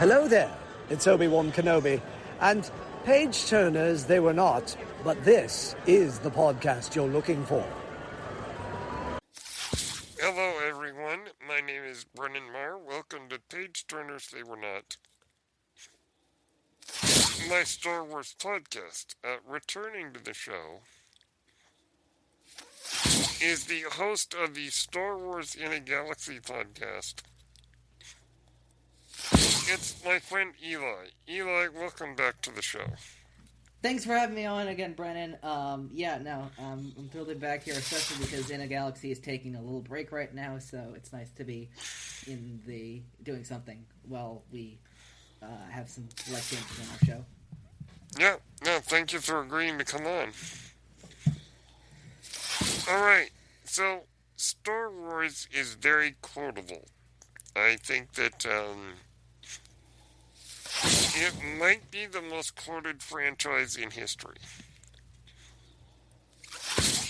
Hello there, it's Obi-Wan Kenobi, and page-turners they were not, but this is the podcast you're looking for. Hello everyone, my name is Brennan Marr. Welcome to Page Turners They Were Not, my Star Wars podcast. Returning to the show is the host of the Star Wars in a Galaxy podcast. It's my friend Eli. Eli, welcome back to the show. Thanks for having me on again, Brennan. I'm thrilled to be back here, especially because In a Galaxy is taking a little break right now, so it's nice to be doing something while we have some life changes in our show. Yeah, no, thank you for agreeing to come on. Alright, so Star Wars is very quotable. I think that it might be the most quoted franchise in history.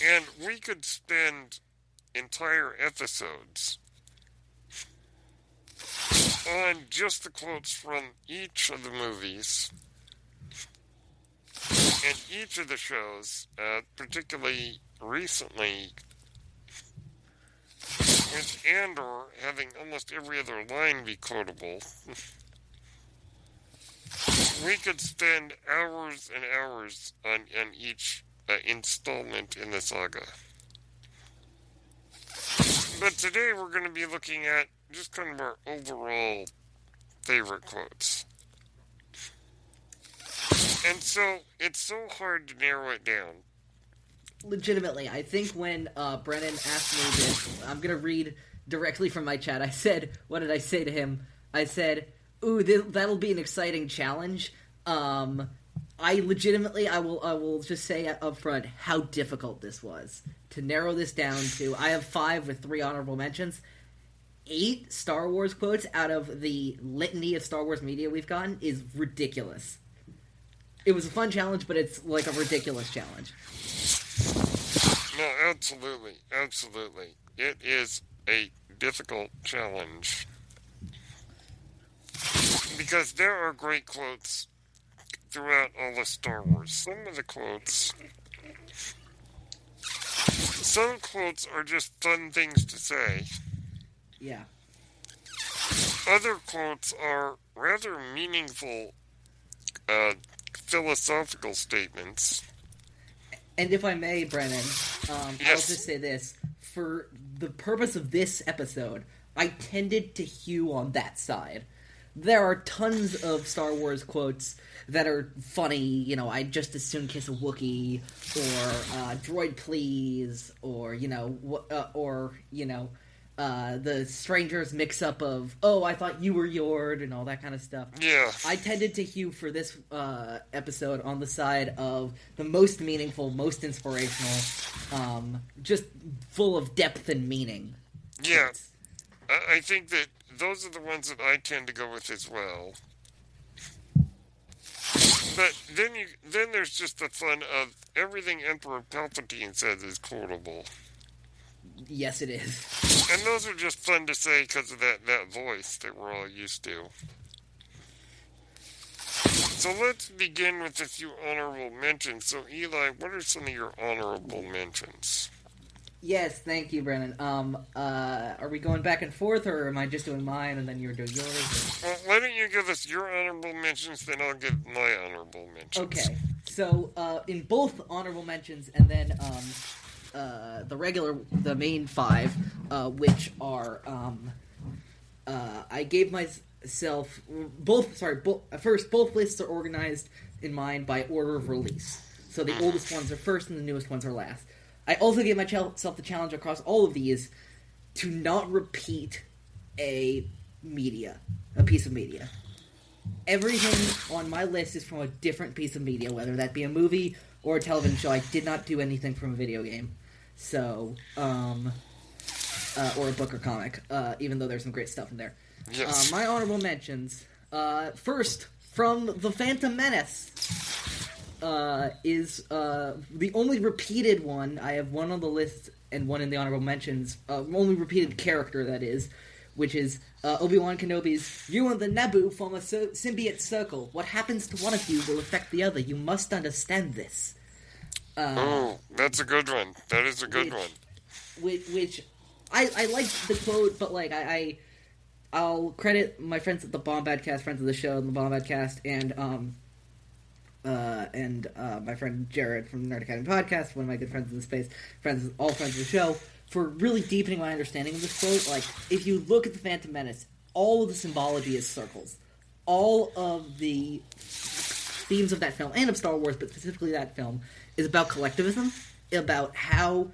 And we could spend entire episodes on just the quotes from each of the movies and each of the shows, particularly recently, with Andor having almost every other line be quotable. We could spend hours and hours on each installment in the saga. But today we're going to be looking at just kind of our overall favorite quotes. And so, it's so hard to narrow it down. Legitimately, I think when Brennan asked me this, I'm going to read directly from my chat. I said, what did I say to him? I said, ooh, that'll be an exciting challenge. I will just say up front how difficult this was. To narrow this down to, I have 5 with 3 honorable mentions. 8 Star Wars quotes out of the litany of Star Wars media we've gotten is ridiculous. It was a fun challenge, but it's like a ridiculous challenge. No, absolutely. Absolutely. It is a difficult challenge. Because there are great quotes throughout all of Star Wars. Some of the quotes... Some quotes are just fun things to say. Yeah. Other quotes are rather meaningful philosophical statements. And if I may, Brennan, Yes. I'll just say this. For the purpose of this episode, I tended to hew on that side. There are tons of Star Wars quotes that are funny, I'd just as soon kiss a Wookiee, or droid please, or, the stranger's mix-up of, oh, I thought you were Yord, and all that kind of stuff. Yeah. I tended to hew for this episode on the side of the most meaningful, most inspirational, just full of depth and meaning. Yeah. I think that those are the ones that I tend to go with as well. But then there's just the fun of everything Emperor Palpatine says is quotable. Yes, it is. And those are just fun to say because of that voice that we're all used to. So let's begin with a few honorable mentions. So Eli, what are some of your honorable mentions? Yes, thank you, Brennan. Are we going back and forth, or am I just doing mine and then you're doing yours? Well, why don't you give us your honorable mentions, then I'll give my honorable mentions. Okay, so in both honorable mentions and then the main 5, which are I gave myself both lists are organized in mine by order of release. So the oldest ones are first and the newest ones are last. I also gave myself the challenge across all of these to not repeat a piece of media. Everything on my list is from a different piece of media, whether that be a movie or a television show. I did not do anything from a video game. So, or a book or comic, even though there's some great stuff in there. Yes. My honorable mentions. First, from The Phantom Menace. Is the only repeated one. I have one on the list and one in the honorable mentions. Only repeated character, that is, which is Obi-Wan Kenobi's, "You and the Naboo form a symbiote circle. What happens to one of you will affect the other. You must understand this." That's a good one. That is a good one. Which I like the quote, but like I'll credit my friends at the Bombadcast, friends of the show, and the Bombadcast, and my friend Jared from the Nerd Academy podcast, one of my good friends in the space, all friends of the show, for really deepening my understanding of this quote. Like, if you look at the Phantom Menace, all of the symbology is circles. All of the themes of that film, and of Star Wars, but specifically that film, is about collectivism, about how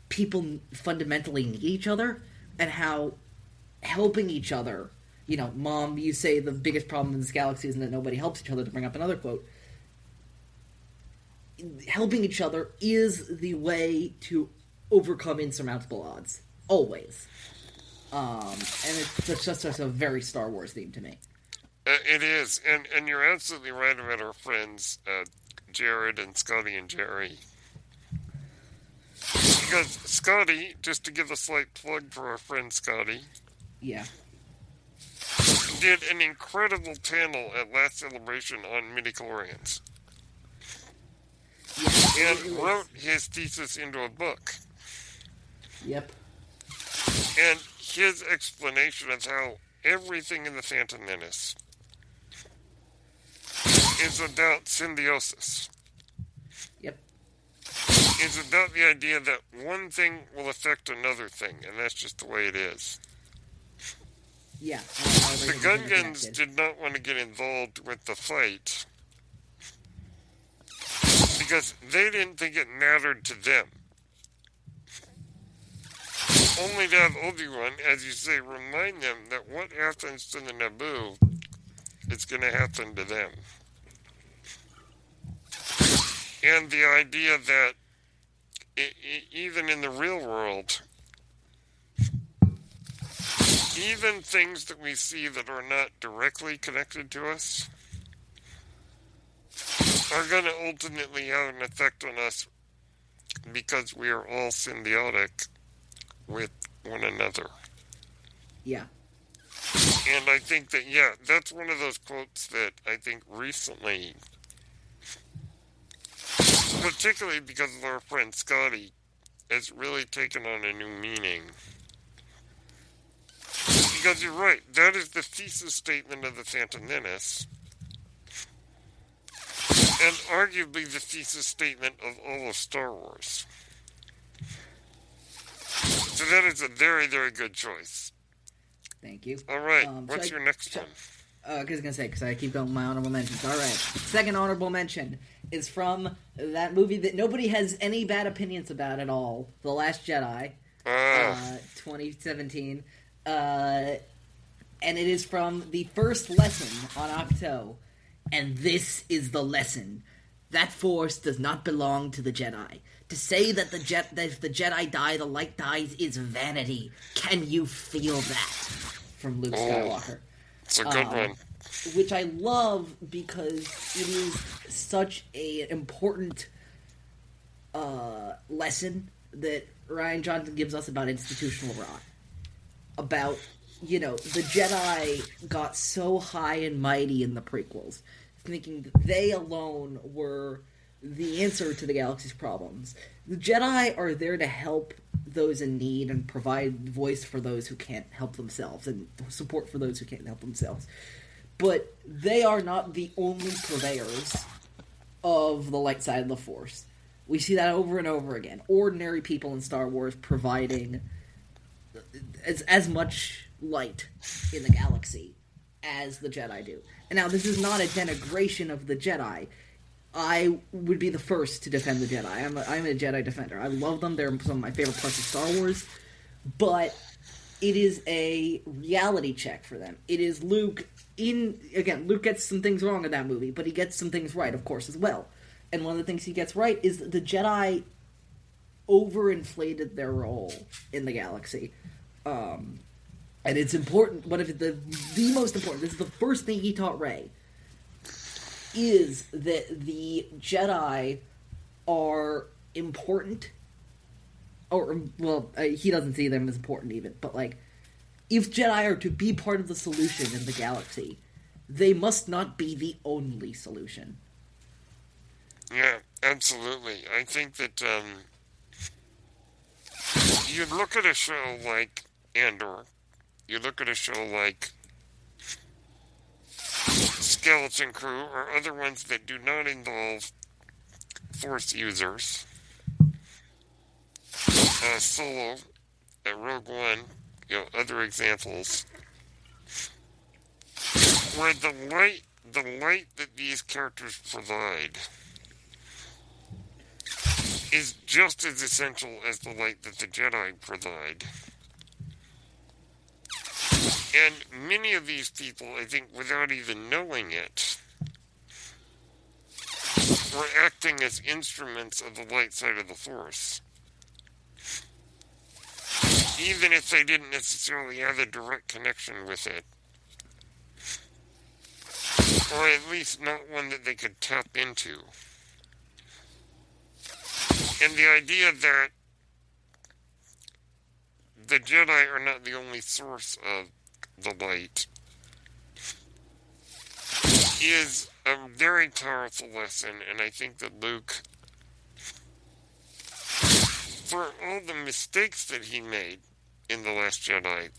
people fundamentally need each other, and how helping each other, Mom, you say the biggest problem in this galaxy is that nobody helps each other, to bring up another quote. Helping each other is the way to overcome insurmountable odds. Always. And it's just a very Star Wars theme to me. It is, and you're absolutely right about our friends, Jared and Scotty and Jerry. Because Scotty, just to give a slight plug for our friend Scotty, yeah, did an incredible panel at last Celebration on midichlorians. Yeah, and wrote his thesis into a book. Yep. And his explanation of how everything in the Phantom Menace is about symbiosis. Yep. It's about the idea that one thing will affect another thing, and that's just the way it is. Yeah. The Gungans did not want to get involved with the fight because they didn't think it mattered to them. Only to have Obi-Wan, as you say, remind them that what happens to the Naboo is going to happen to them. And the idea that even in the real world, even things that we see that are not directly connected to us are going to ultimately have an effect on us because we are all symbiotic with one another. Yeah. And I think that, yeah, that's one of those quotes that I think recently, particularly because of our friend Scotty, has really taken on a new meaning. Because you're right, that is the thesis statement of the Phantom Menace, and arguably the thesis statement of all of Star Wars. So that is a very, very good choice. Thank you. All right, what's your next one? I was going to say, because I keep going with my honorable mentions. All right, second honorable mention is from that movie that nobody has any bad opinions about at all, The Last Jedi, 2017. And it is from the first lesson on Octo. And this is the lesson. That Force does not belong to the Jedi. To say that if the Jedi die, the light dies is vanity. Can you feel that? From Luke Skywalker. It's a good one. Which I love because it is such an important lesson that Rian Johnson gives us about institutional rot. About, the Jedi got so high and mighty in the prequels, thinking that they alone were the answer to the galaxy's problems. The Jedi are there to help those in need and provide voice for those who can't help themselves and support for those who can't help themselves. But they are not the only purveyors of the light side of the Force. We see that over and over again. Ordinary people in Star Wars providing as much light in the galaxy as the Jedi do. And now, this is not a denigration of the Jedi. I would be the first to defend the Jedi. I'm a Jedi defender. I love them. They're some of my favorite parts of Star Wars. But it is a reality check for them. It is Luke. Luke gets some things wrong in that movie, but he gets some things right, of course, as well. And one of the things he gets right is that the Jedi overinflated their role in the galaxy. And it's important, but if the most important, this is the first thing he taught Rey, is that the Jedi are important, he doesn't see them as important even, but if Jedi are to be part of the solution in the galaxy, they must not be the only solution. Yeah, absolutely. I think that you look at a show like Andor, you look at a show like Skeleton Crew, or other ones that do not involve Force users. Solo, Rogue One, other examples, where the light that these characters provide is just as essential as the light that the Jedi provide. And many of these people, I think, without even knowing it, were acting as instruments of the light side of the Force. Even if they didn't necessarily have a direct connection with it. Or at least not one that they could tap into. And the idea that the Jedi are not the only source of the light is a very powerful lesson, and I think that Luke, for all the mistakes that he made in The Last Jedi,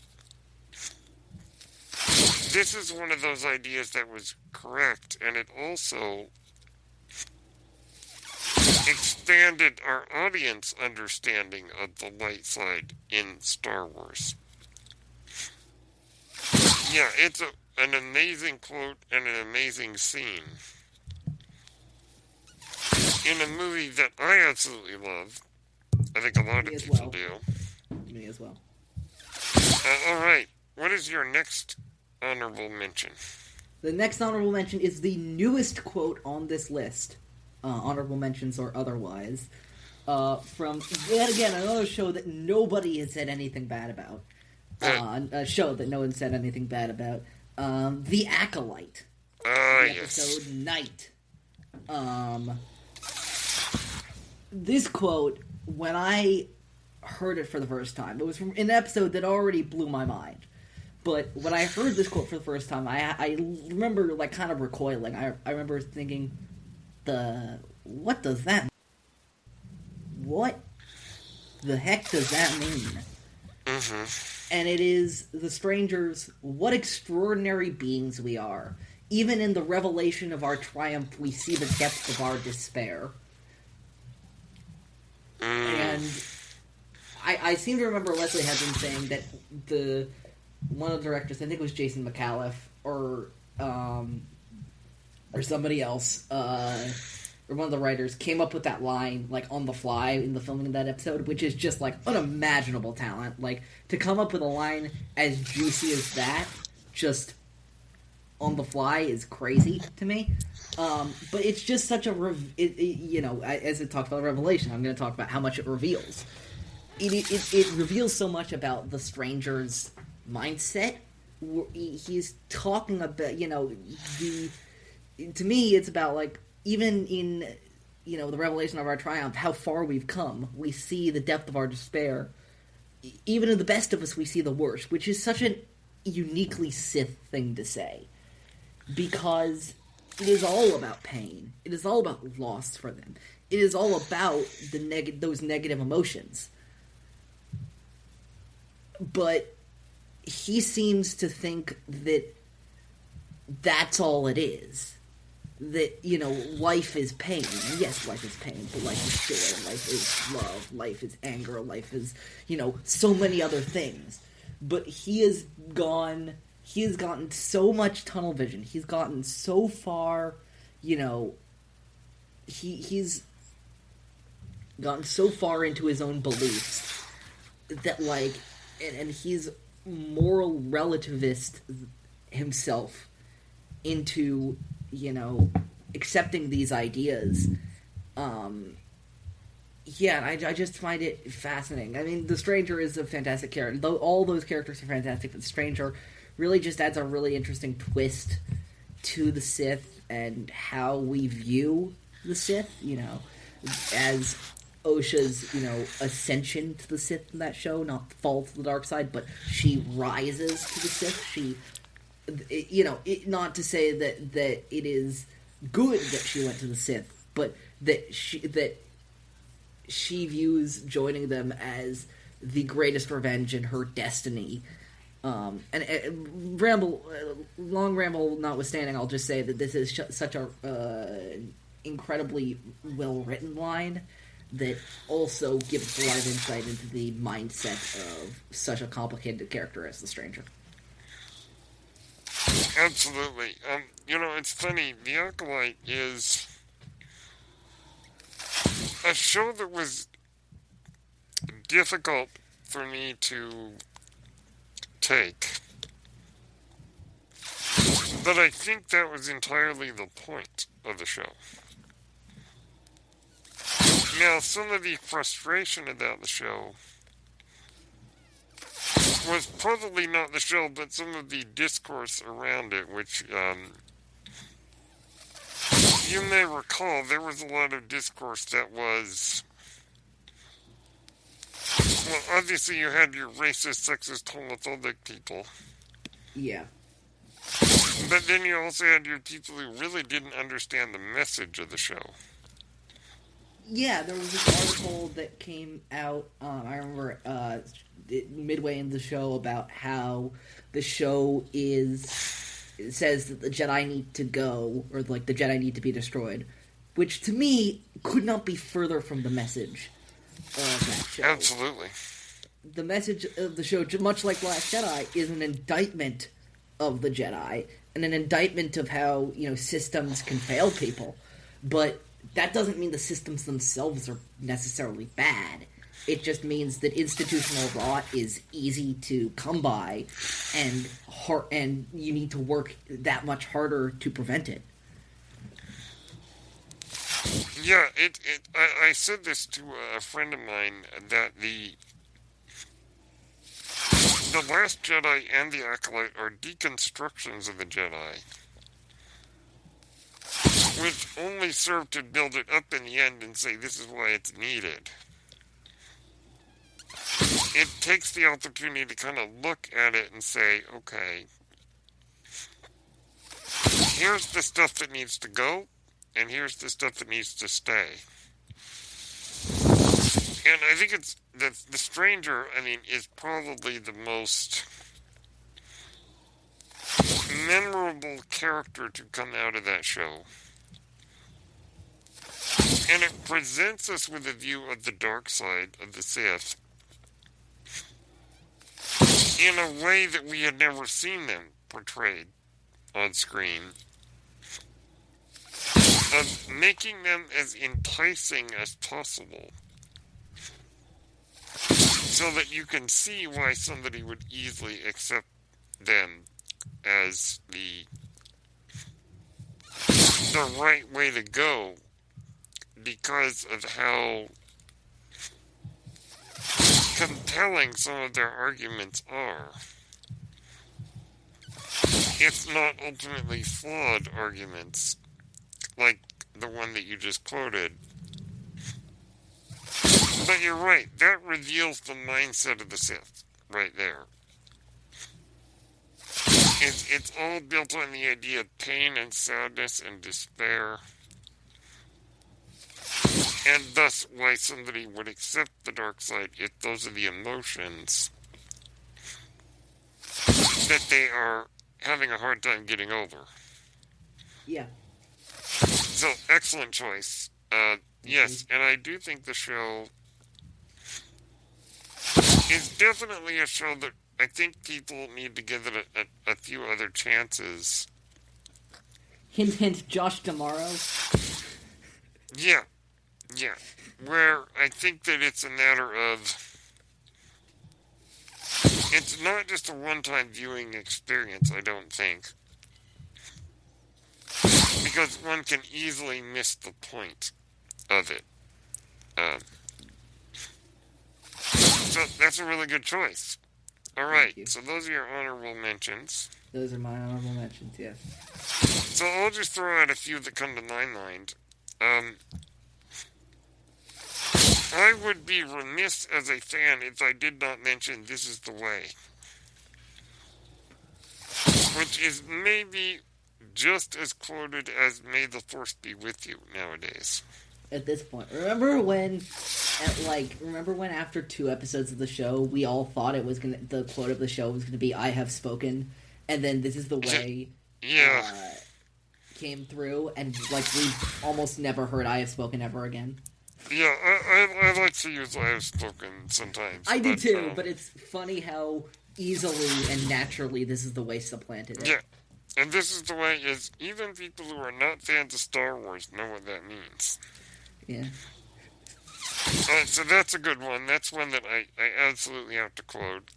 this is one of those ideas that was correct, and it also expanded our audience understanding of the light side in Star Wars. Yeah, it's an amazing quote and an amazing scene in a movie that I absolutely love. I think a lot of people do. Me as well. Alright, what is your next honorable mention? The next honorable mention is the newest quote on this list. Honorable mentions or otherwise. From, yet again, another show that nobody has said anything bad about. A show that no one said anything bad about. The Acolyte. The episode yes. Night. This quote, when I heard it for the first time, it was from an episode that already blew my mind. But when I heard this quote for the first time, I remember, like, kind of recoiling. I remember thinking, what does that mean? What the heck does that mean? Mm-hmm. And it is the strangers, what extraordinary beings we are. Even in the revelation of our triumph, we see the depth of our despair. And I seem to remember Leslie had been saying that one of the directors, I think it was Jason McAuliffe, or somebody else, or one of the writers, came up with that line, like, on the fly in the filming of that episode, which is just, like, unimaginable talent. Like, to come up with a line as juicy as that, just on the fly, is crazy to me. But it's just such a, as it talks about Revelation, I'm going to talk about how much it reveals. It reveals so much about the stranger's mindset. He's talking about, to me, it's about, like, even in, the revelation of our triumph, how far we've come. We see the depth of our despair. Even in the best of us, we see the worst, which is such a uniquely Sith thing to say. Because it is all about pain. It is all about loss for them. It is all about those negative emotions. But he seems to think that that's all it is. That, life is pain. And yes, life is pain, but life is joy, life is love, life is anger, life is, so many other things. But he has gotten so much tunnel vision. He's gotten so far, he's gotten so far into his own beliefs that, like, and he's moral relativist himself into, accepting these ideas. I just find it fascinating. I mean, the Stranger is a fantastic character. Though all those characters are fantastic, but the Stranger really just adds a really interesting twist to the Sith and how we view the Sith, as Osha's, ascension to the Sith in that show, not fall to the dark side, but she rises to the Sith. Not to say that it is good that she went to the Sith, but that she views joining them as the greatest revenge in her destiny. Long ramble notwithstanding, I'll just say that this is such a incredibly well written line that also gives a lot of insight into the mindset of such a complicated character as the Stranger. Absolutely. It's funny. The Acolyte is a show that was difficult for me to take. But I think that was entirely the point of the show. Now, some of the frustration about the show was probably not the show, but some of the discourse around it, which, you may recall, there was a lot of discourse that was... Well, obviously you had your racist, sexist, homophobic people. Yeah. But then you also had your people who really didn't understand the message of the show. Yeah, there was this article that came out, I remember, midway in the show about how the show it says that the Jedi need to go, or the Jedi need to be destroyed, which to me could not be further from the message of that show. Absolutely. The message of the show, much like Last Jedi, is an indictment of the Jedi, and an indictment of how, systems can fail people. But that doesn't mean the systems themselves are necessarily bad. It just means that institutional rot is easy to come by, and you need to work that much harder to prevent it. Yeah, I said this to a friend of mine, that the Last Jedi and the Acolyte are deconstructions of the Jedi, which only serve to build it up in the end and say this is why it's needed. It takes the opportunity to kind of look at it and say, okay, here's the stuff that needs to go, and here's the stuff that needs to stay. And I think it's the Stranger, is probably the most memorable character to come out of that show. And it presents us with a view of the dark side of the Sith in a way that we had never seen them portrayed on screen, of making them as enticing as possible, so that you can see why somebody would easily accept them as the right way to go, because of how compelling some of their arguments are. If not ultimately flawed arguments, like the one that you just quoted. But you're right, that reveals the mindset of the Sith, right there. It's all built on the idea of pain and sadness and despair, and thus why somebody would accept the dark side if those are the emotions that they are having a hard time getting over. Yeah. So, excellent choice. Yes, and I do think the show is definitely a show that I think people need to give it a few other chances. Hint, hint, Josh D'Amaro. Yeah. Where I think that it's a matter of, it's not just a one-time viewing experience, I don't think. Because one can easily miss the point of it. So that's a really good choice. Alright, so those are your honorable mentions. Those are my honorable mentions, yes. So I'll just throw out a few that come to my mind. I would be remiss as a fan if I did not mention This Is the Way, which is maybe just as quoted as May the Force Be With You nowadays. At this point, remember when after 2 episodes of the show, we all thought the quote of the show was gonna be "I have spoken," and then This Is the Way, came through, and like we almost never heard "I have spoken" ever again. Yeah, I like to use "I have spoken" sometimes. I do too, but it's funny how easily and naturally This Is the Way supplanted it. Yeah, and This Is the Way is even people who are not fans of Star Wars know what that means. Yeah. So that's a good one. That's one that I absolutely have to quote.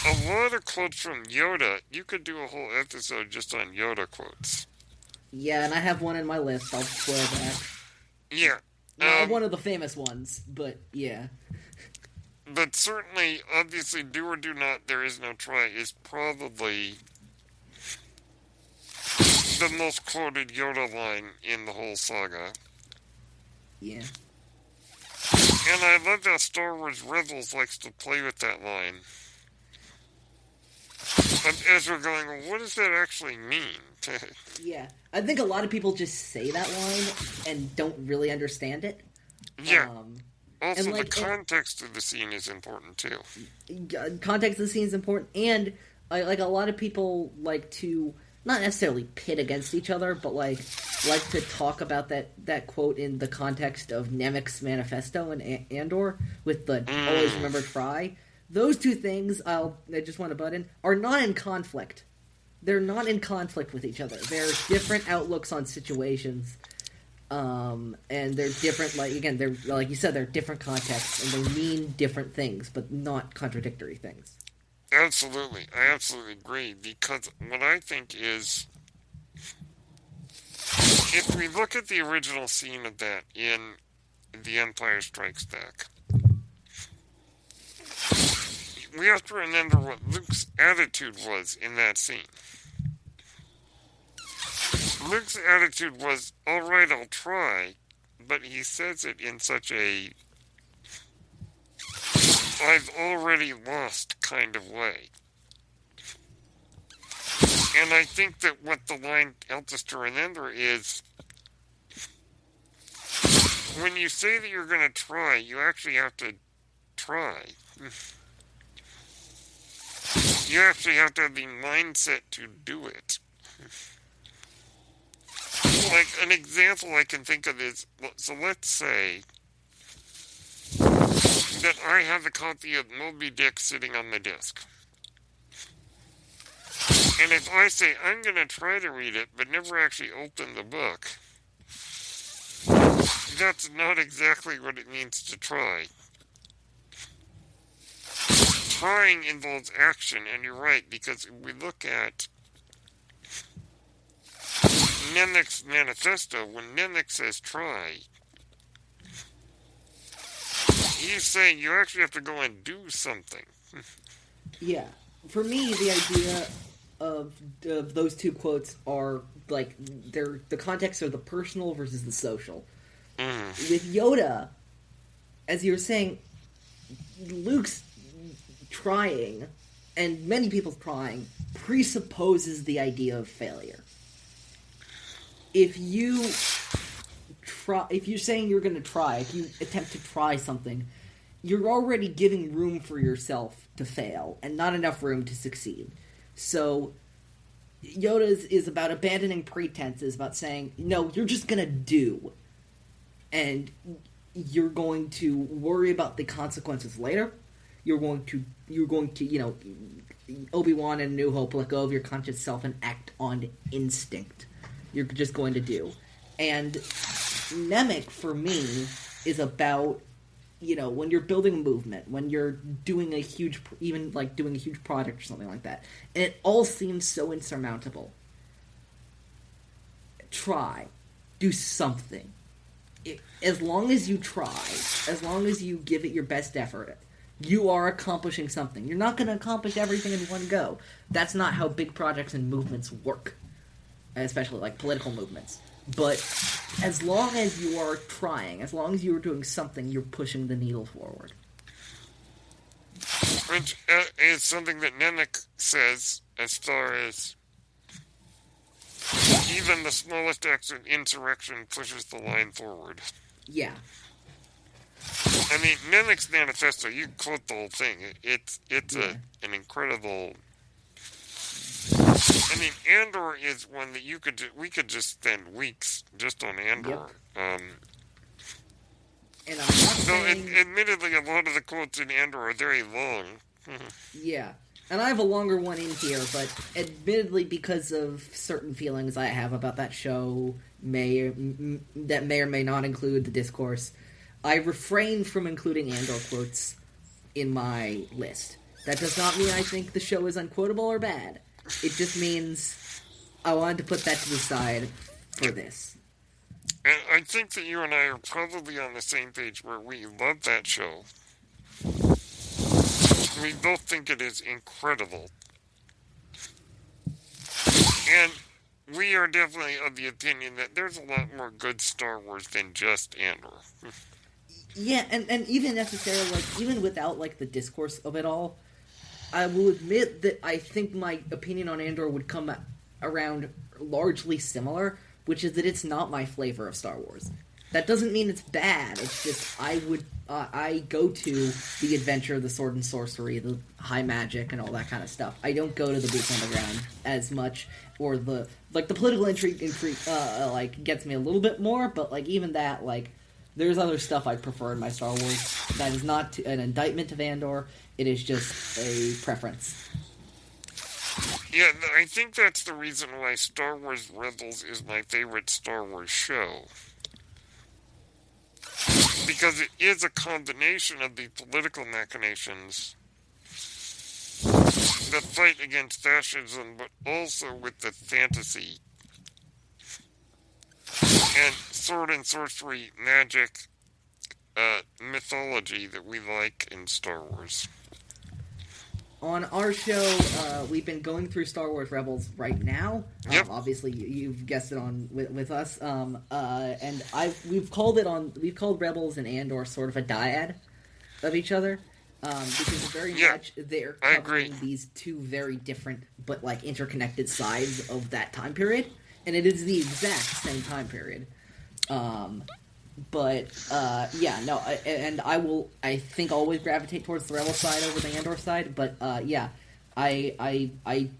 A lot of quotes from Yoda. You could do a whole episode just on Yoda quotes. Yeah, and I have one in my list. I'll spoil that. Yeah. Not one of the famous ones, but yeah. But certainly, obviously, Do or Do Not, There Is No Try is probably the most quoted Yoda line in the whole saga. Yeah. And I love how Star Wars Rebels likes to play with that line. As we're going, well, what does that actually mean? Yeah. I think a lot of people just say that line and don't really understand it. Yeah. Also, and, like, the context of the scene is important, too. Context of the scene is important, and like a lot of people like to not necessarily pit against each other, but like to talk about that quote in the context of Nemec's manifesto and Andor with the always remember try. Those two things, I just want to butt in, are not in conflict. They're not in conflict with each other. They're different outlooks on situations, and they're different. They're like you said, they're different contexts, and they mean different things, but not contradictory things. Absolutely. I absolutely agree, because what I think is, if we look at the original scene of that in The Empire Strikes Back, we have to remember what Luke's attitude was in that scene. Luke's attitude was, alright, I'll try, but he says it in such a I've already lost kind of way. And I think that what the line helps us to remember is, when you say that you're going to try, you actually have to try. You actually have to have the mindset to do it. Like, an example I can think of is, so let's say that I have a copy of Moby Dick sitting on my desk. And if I say I'm going to try to read it, but never actually open the book, that's not exactly what it means to try. Trying involves action, and you're right, because if we look at Nemec's manifesto, when Nemec says try, he's saying you actually have to go and do something. Yeah. For me, the idea of those two quotes are, like, the context of the personal versus the social. With Yoda, as you were saying, Luke's trying, and many people's trying, presupposes the idea of failure. If you're saying you're going to try, if you attempt to try something, you're already giving room for yourself to fail, and not enough room to succeed. So, Yoda is about abandoning pretenses, about saying, no, you're just going to do. And you're going to worry about the consequences later. You're going to, Obi-Wan and New Hope, let go of your conscious self and act on instinct. You're just going to do. And Nemec, for me, is about, when you're building a movement, when you're doing a huge project or something like that, and it all seems so insurmountable. Try. Do something. As long as you try, as long as you give it your best effort, you are accomplishing something. You're not going to accomplish everything in one go. That's not how big projects and movements work. Especially, like, political movements. But as long as you are trying, as long as you are doing something, you're pushing the needle forward. Which is something that Nemec says as far as even the smallest acts of insurrection pushes the line forward. Yeah. I mean, Nemec's manifesto, you quote the whole thing. It's an incredible... I mean, Andor is one that we could just spend weeks just on Andor. Yep. And I'm not saying... admittedly, a lot of the quotes in Andor are very long. Yeah. And I have a longer one in here, but admittedly, because of certain feelings I have about that show, that may or may not include the discourse, I refrain from including Andor quotes in my list. That does not mean I think the show is unquotable or bad. It just means I wanted to put that to the side for this. And I think that you and I are probably on the same page where we love that show. We both think it is incredible. And we are definitely of the opinion that there's a lot more good Star Wars than just Andor. Yeah, and even necessarily, like, even without, like, the discourse of it all, I will admit that I think my opinion on Andor would come around largely similar, which is that it's not my flavor of Star Wars. That doesn't mean it's bad, it's just I go to the adventure, the sword and sorcery, the high magic, and all that kind of stuff. I don't go to the boots on the ground as much, or the political intrigue, gets me a little bit more, but, like, even that, like, there's other stuff I prefer in my Star Wars. That is not an indictment of Andor. It is just a preference. Yeah, I think that's the reason why Star Wars Rebels is my favorite Star Wars show. Because it is a combination of the political machinations, the fight against fascism, but also with the fantasy and sword and sorcery, magic, mythology that we like in Star Wars. On our show, we've been going through Star Wars Rebels right now. Yep. Obviously, you've guessed it on with us. And we've called Rebels and Andor sort of a dyad of each other, because very much they're covering these two very different but, like, interconnected sides of that time period, and it is the exact same time period. I think always gravitate towards the Rebel side over the Andor side, but I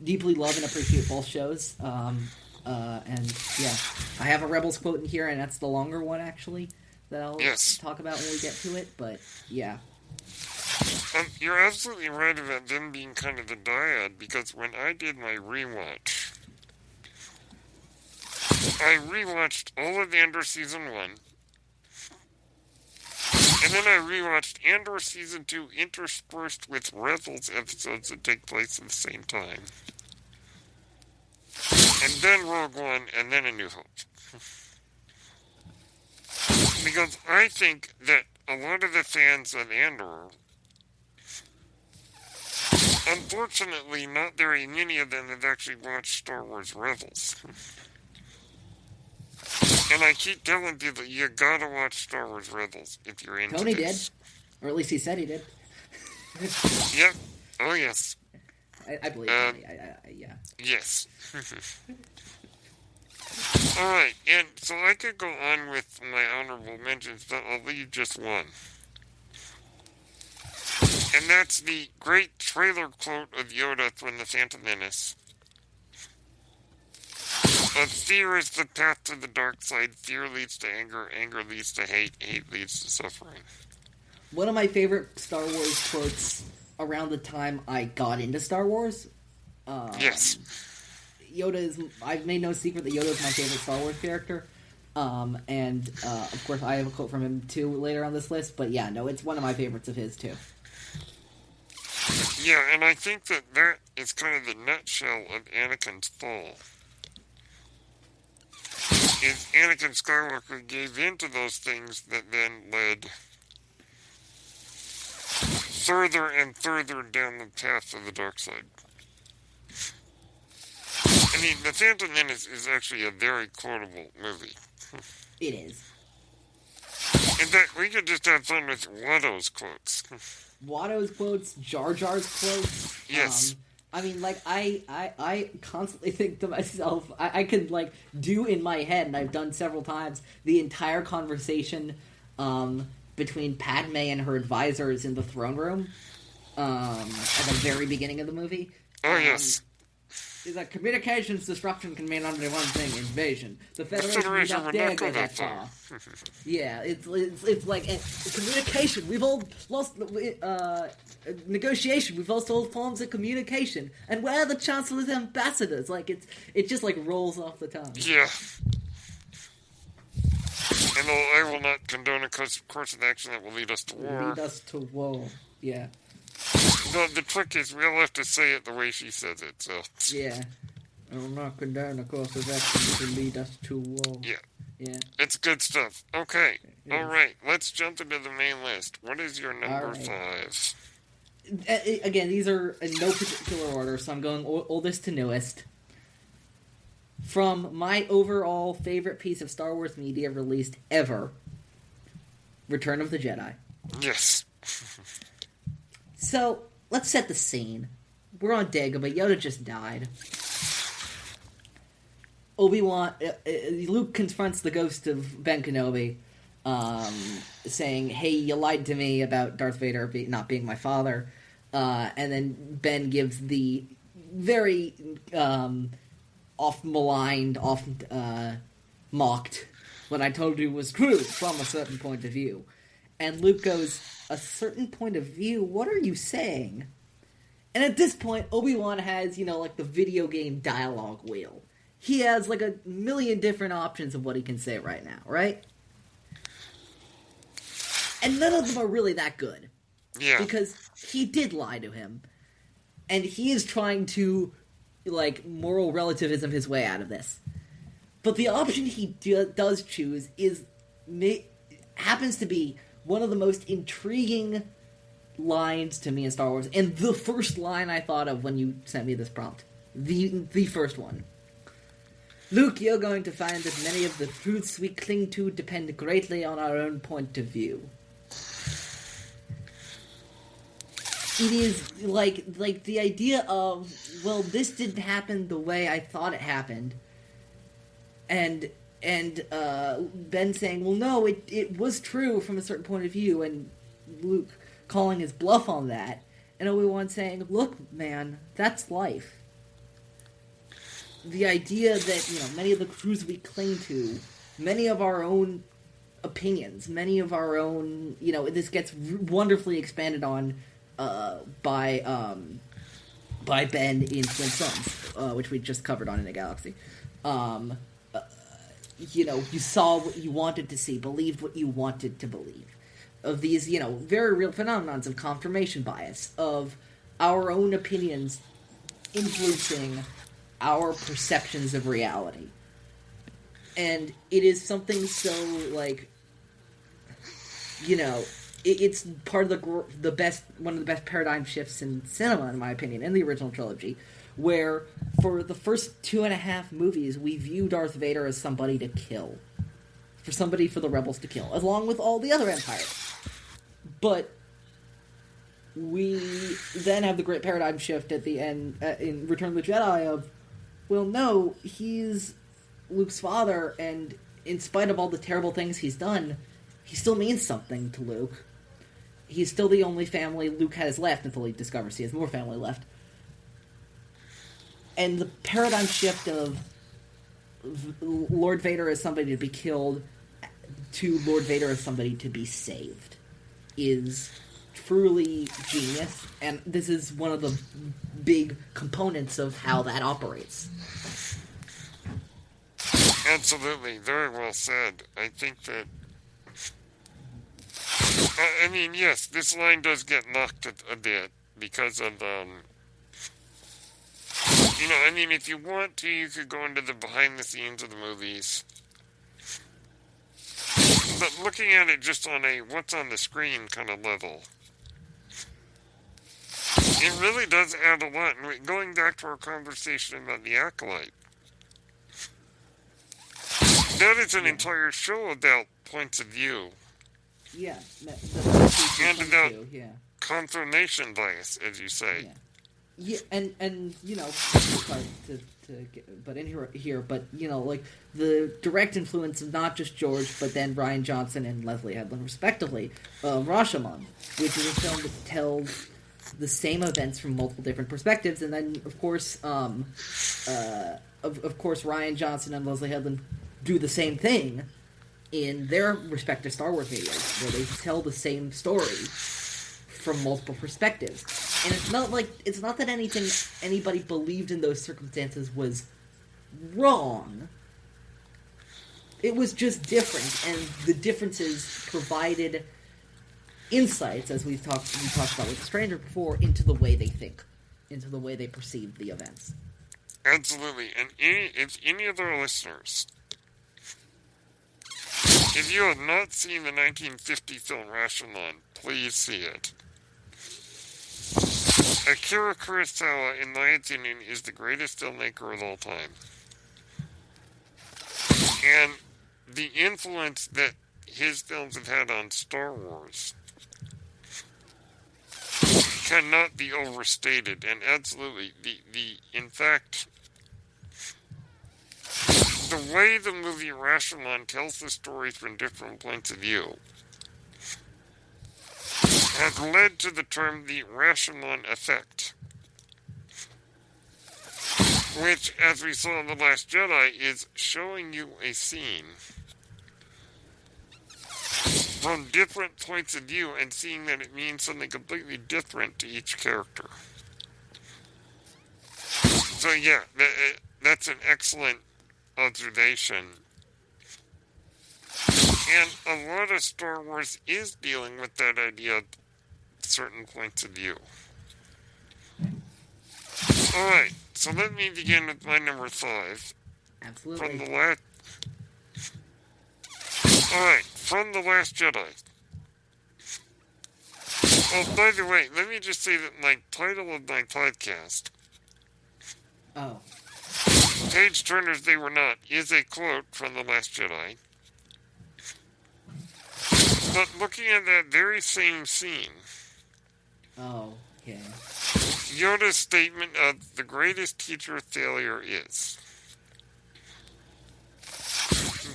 deeply love and appreciate both shows, I have a Rebels quote in here, and that's the longer one, actually, that I'll talk about when we get to it, but yeah. You're absolutely right about them being kind of the dyad, because when I did my rewatch, I rewatched all of Andor Season 1, and then I rewatched Andor Season 2 interspersed with Rebels episodes that take place at the same time. And then Rogue One, and then A New Hope. Because I think that a lot of the fans of Andor, unfortunately, not very many of them have actually watched Star Wars Rebels. And I keep telling people, you gotta watch Star Wars Rebels if you're into Tony this. did. Or at least he said he did. Yep. Oh, yes. I believe Tony. Yeah. Yes. Alright, and so I could go on with my honorable mentions, but I'll leave just one. And that's the great trailer quote of Yoda from The Phantom Menace. Fear is the path to the dark side. Fear leads to anger. Anger leads to hate. Hate leads to suffering. One of my favorite Star Wars quotes around the time I got into Star Wars. Yes. I've made no secret that Yoda is my favorite Star Wars character. And of course I have a quote from him too later on this list. But yeah, no, it's one of my favorites of his too. Yeah, and I think that is kind of the nutshell of Anakin's fall. Is Anakin Skywalker gave in to those things that then led further and further down the path of the dark side. And mean, The Phantom Menace is actually a very quotable movie. It is. In fact, we could just have fun with Watto's quotes. Watto's quotes, Jar Jar's quotes. Yes. I mean, like, I constantly think to myself, I could, like, do in my head, and I've done several times, the entire conversation between Padme and her advisors in the throne room at the very beginning of the movie. Oh, yes. Is that communications disruption can mean only one thing: invasion. The Federation Federation would would not dare not go go that that far. far. Yeah, it's like communication. We've all lost negotiation. We've lost all forms of communication, and we're the Chancellor's ambassadors. Like it just like rolls off the tongue. Yeah. And I will not condone a course of action that will lead us to war. Lead us to war. Yeah. The trick is we'll have to say it the way she says it, so... Yeah. I will not condone a course of action to lead us to war. Yeah. Yeah. It's good stuff. Okay. Yeah. All right. Let's jump into the main list. What is your number All right. 5? Again, these are in no particular order, so I'm going oldest to newest. From my overall favorite piece of Star Wars media released ever, Return of the Jedi. Yes. So, let's set the scene. We're on Dagobah. Yoda just died. Obi-Wan... Luke confronts the ghost of Ben Kenobi, saying, hey, you lied to me about Darth Vader not being my father. And then Ben gives the very oft-maligned, oft-mocked, what I told you was true from a certain point of view. And Luke goes, a certain point of view? What are you saying? And at this point, Obi-Wan has, like the video game dialogue wheel. He has like a million different options of what he can say right now, right? And none of them are really that good. Yeah. Because he did lie to him. And he is trying to, moral relativism his way out of this. But the option he does choose happens to be one of the most intriguing lines to me in Star Wars. And the first line I thought of when you sent me this prompt. The first one. Luke, you're going to find that many of the truths we cling to depend greatly on our own point of view. It is like the idea of, well, this didn't happen the way I thought it happened. And Ben saying, well, no, it was true from a certain point of view, and Luke calling his bluff on that, and Obi-Wan saying, look, man, that's life. The idea that, many of the truths we cling to, many of our own opinions, many of our own, this gets wonderfully expanded on by Ben in Twin Suns, which we just covered on In a Galaxy. You saw what you wanted to see, believed what you wanted to believe. Of these, very real phenomenons of confirmation bias, of our own opinions influencing our perceptions of reality. And it is something so, it's part of one of the best paradigm shifts in cinema, in my opinion, in the original trilogy, where for the first 2.5 movies, we view Darth Vader as somebody to kill. For the rebels to kill, along with all the other empires. But we then have the great paradigm shift at the end, in Return of the Jedi, of, well, no, he's Luke's father, and in spite of all the terrible things he's done, he still means something to Luke. He's still the only family Luke has left until he discovers he has more family left. And the paradigm shift of Lord Vader as somebody to be killed to Lord Vader as somebody to be saved is truly genius, and this is one of the big components of how that operates. Absolutely. Very well said. I think that... yes, this line does get knocked a bit because of, if you want to, you could go into the behind the scenes of the movies. But looking at it just on a what's on the screen kind of level, it really does add a lot. And going back to our conversation about the Acolyte, that is an entire show about points of view. Yeah. And about yeah. confirmation bias, as you say. Yeah, and sorry to but in here, but like the direct influence of not just George, but then Rian Johnson and Leslie Headland, respectively, Rashomon, which is a film that tells the same events from multiple different perspectives, and then of course, of course, Rian Johnson and Leslie Headland do the same thing in their respective Star Wars videos, where they tell the same story from multiple perspectives. And it's not that anything anybody believed in those circumstances was wrong. It was just different, and the differences provided insights, as we talked about with The Stranger before, into the way they think, into the way they perceive the events. Absolutely. And if any of our listeners, if you have not seen the 1950 film Rashomon, please see it. Akira Kurosawa, in my opinion, is the greatest filmmaker of all time. And the influence that his films have had on Star Wars cannot be overstated. And absolutely, in fact, the way the movie Rashomon tells the story from different points of view has led to the term the Rashomon effect, which, as we saw in The Last Jedi, is showing you a scene from different points of view and seeing that it means something completely different to each character. So yeah, that's an excellent observation. And a lot of Star Wars is dealing with that idea of certain points of view. Alright, so let me begin with my number 5. Absolutely. From The Last Jedi. Oh, by the way, let me just say that my title of my podcast, Page Turners They Were Not, is a quote from The Last Jedi. But looking at that very same scene, Yoda's statement of the greatest teacher of failure is,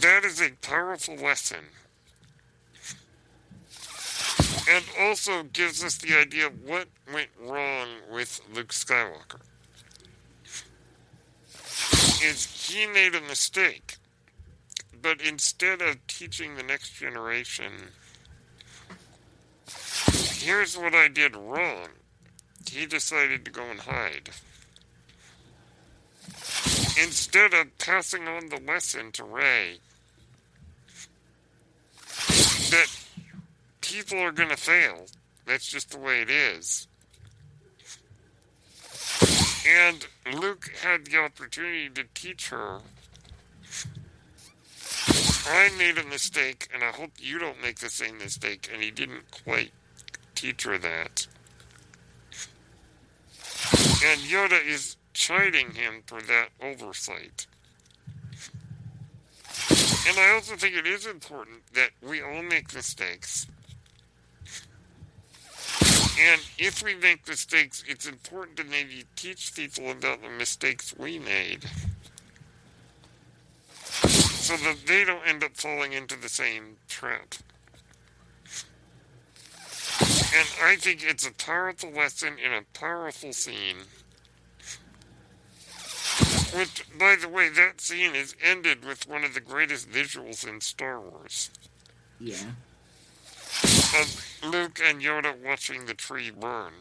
that is a powerful lesson. And also gives us the idea of what went wrong with Luke Skywalker. Is he made a mistake, but instead of teaching the next generation, here's what I did wrong, he decided to go and hide. Instead of passing on the lesson to Rey, that people are going to fail. That's just the way it is. And Luke had the opportunity to teach her, I made a mistake, and I hope you don't make the same mistake, and he didn't quite teach her that. And Yoda is chiding him for that oversight. And I also think it is important that we all make mistakes. And if we make mistakes, it's important to maybe teach people about the mistakes we made, so that they don't end up falling into the same trap. And I think it's a powerful lesson in a powerful scene. Which, by the way, that scene is ended with one of the greatest visuals in Star Wars. Yeah. Of Luke and Yoda watching the tree burn.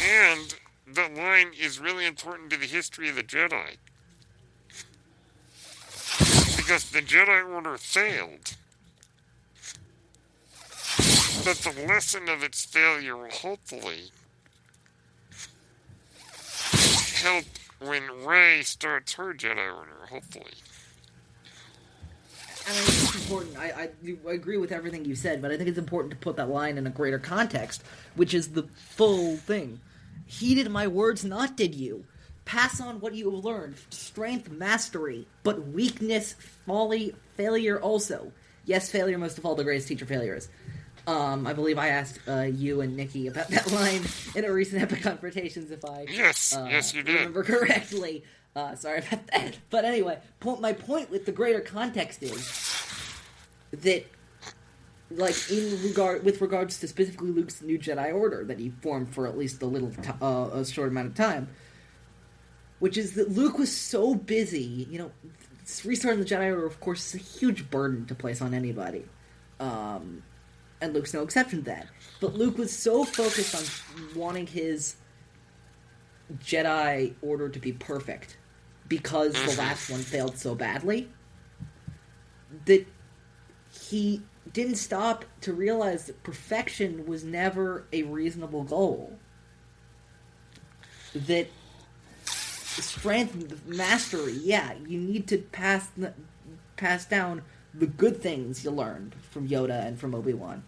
And that line is really important to the history of the Jedi. Because the Jedi Order failed. But the lesson of its failure will hopefully help when Rey starts her Jedi Order, hopefully. I mean, it's important. I agree with everything you said, but I think it's important to put that line in a greater context, which is the full thing. Heeded my words, not did you. Pass on what you have learned. Strength, mastery, but weakness, folly, failure also. Yes, failure most of all, the greatest teacher failure is. I believe I asked you and Nikki about that line in a recent Epic Confrontations, if I Yes, you did. remember correctly. Sorry about that. But anyway, my point with the greater context is that, like, with regards to specifically Luke's new Jedi Order that he formed for at least a short amount of time, which is that Luke was so busy, restarting the Jedi Order, of course, is a huge burden to place on anybody. And Luke's no exception to that. But Luke was so focused on wanting his Jedi Order to be perfect because the last one failed so badly that he didn't stop to realize that perfection was never a reasonable goal. That strength, mastery, you need to pass down the good things you learned from Yoda and from Obi-Wan.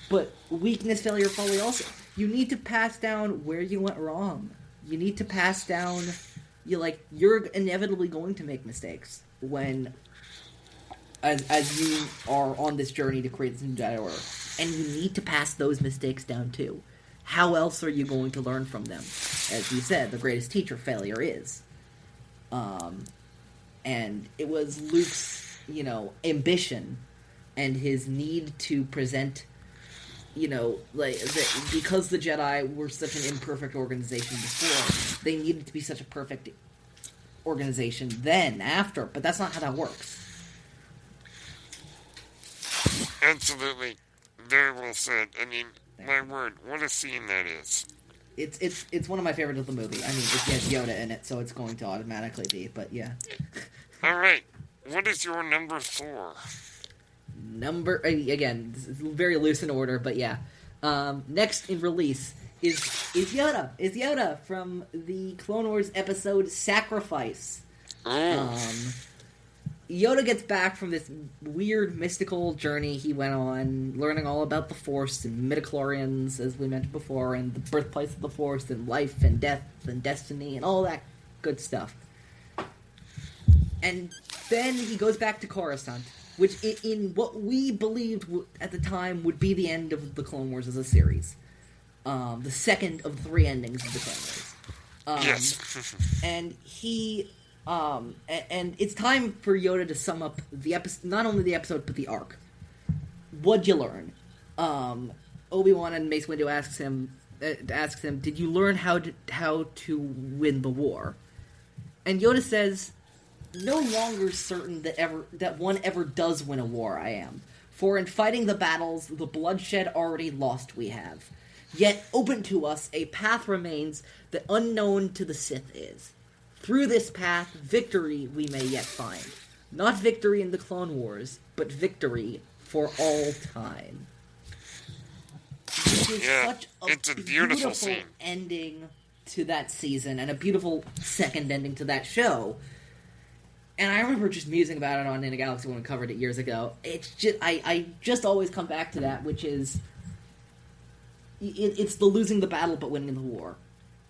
But weakness, failure, folly also. You need to pass down where you went wrong. You need to pass down... You're inevitably going to make mistakes when... As you are on this journey to create this new Jedi Order. And you need to pass those mistakes down too. How else are you going to learn from them? As you said, the greatest teacher failure is. And it was Luke's, ambition and his need to present, because the Jedi were such an imperfect organization before, they needed to be such a perfect organization after, but that's not how that works. Absolutely. Very well said. I mean, my word, what a scene that is. It's one of my favorites of the movie. I mean, it has Yoda in it, so it's going to automatically be, but yeah. Alright, what is your number 4? Again, this is very loose in order, but yeah. Next in release is Yoda. Is Yoda from the Clone Wars episode Sacrifice. Yoda gets back from this weird mystical journey he went on, learning all about the Force and midichlorians, as we mentioned before, and the birthplace of the Force, and life and death and destiny and all that good stuff. And then he goes back to Coruscant, which in what we believed at the time would be the end of the Clone Wars as a series. The second of 3 endings of the Clone Wars. Yes. And he... and it's time for Yoda to sum up the episode, not only the episode, but the arc. What'd you learn? Obi-Wan and Mace Windu asks him, did you learn how to win the war? And Yoda says, no longer certain that one ever does win a war I am. For in fighting the battles, the bloodshed already lost we have. Yet open to us a path remains that unknown to the Sith is. Through this path, victory we may yet find. Not victory in the Clone Wars, but victory for all time. Which is such a beautiful scene. Ending to that season, and a beautiful second ending to that show. And I remember just musing about it on In a Galaxy when we covered it years ago. It's just I just always come back to that, which is it's the losing the battle but winning the war.